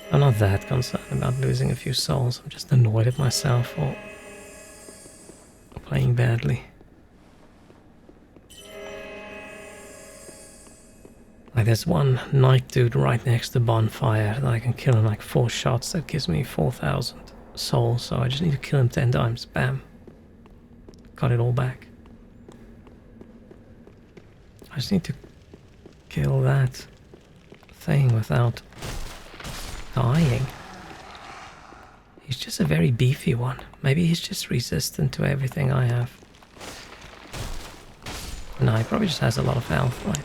I'm not that concerned about losing a few souls. I'm just annoyed at myself for playing badly. Like there's one knight dude right next to the bonfire that I can kill in like 4 shots. That gives me 4,000 souls. So I just need to kill him 10 times. Bam. Got it all back. I just need to kill that thing without dying. He's just a very beefy one. Maybe he's just resistant to everything I have. No, he probably just has a lot of health, right?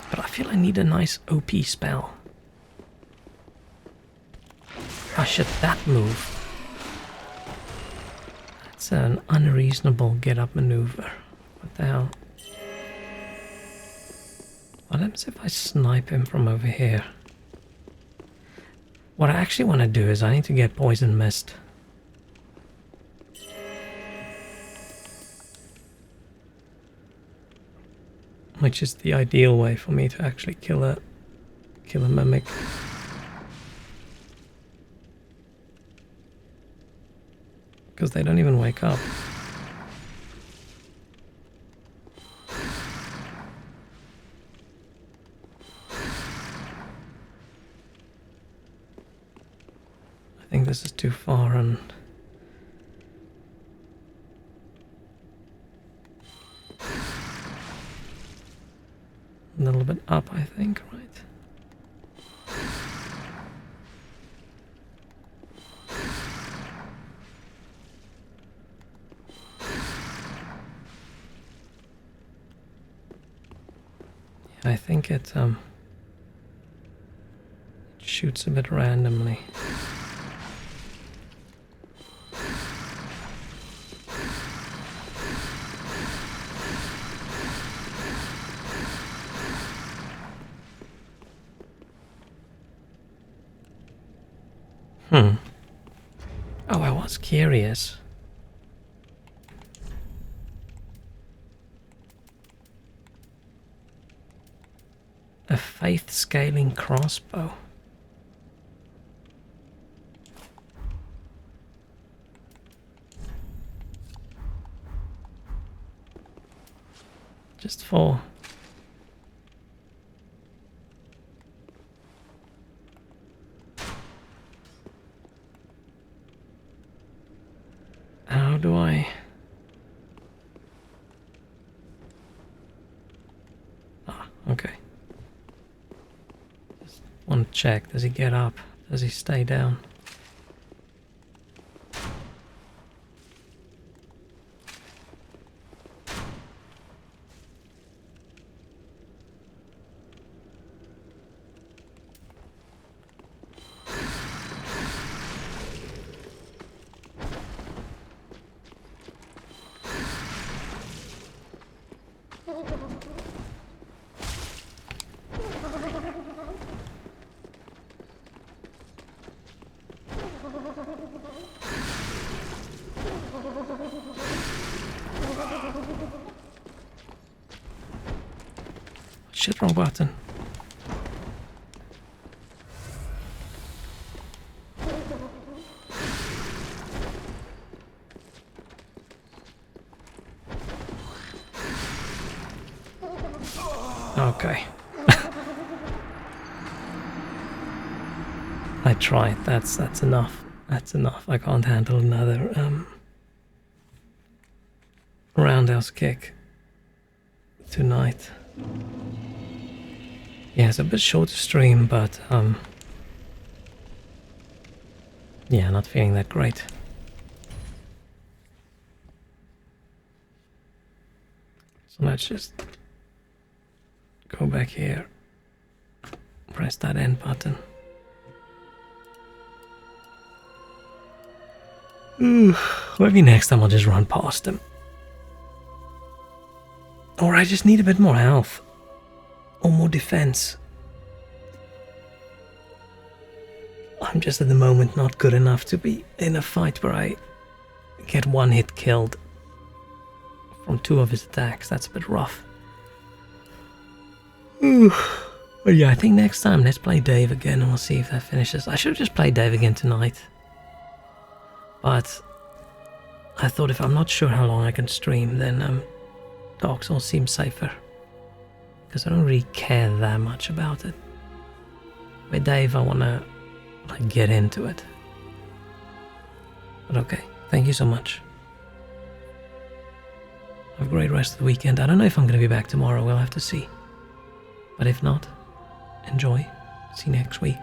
But I feel I need a nice OP spell. I should that move. That's an unreasonable get-up maneuver. What the hell? What happens if I snipe him from over here? What I actually want to do is I need to get poison mist. Which is the ideal way for me to actually kill a mimic. Because they don't even wake up. I think this is too far and a little bit up, I think, right? I think it shoots a bit randomly. Oh, I was curious. A faith scaling crossbow. Just for how do I? Ah, okay. Just want to check. Does he get up? Does he stay down? Shit, wrong button. Okay. I tried. That's enough. That's enough. I can't handle another roundhouse kick tonight. Yeah, it's a bit short to stream, but yeah, not feeling that great. So let's just go back here, press that end button. Maybe next time I'll just run past him. Or I just need a bit more health. Or more defense. I'm just at the moment not good enough to be in a fight where I get one hit killed from 2 of his attacks. That's a bit rough. But yeah, I think next time let's play Dave again and we'll see if that finishes. I should have just played Dave again tonight. But I thought if I'm not sure how long I can stream, then Dark Souls seems safer. Because I don't really care that much about it. With Dave, I want to like get into it. But okay, thank you so much. Have a great rest of the weekend. I don't know if I'm going to be back tomorrow, we'll have to see. But if not, enjoy. See you next week.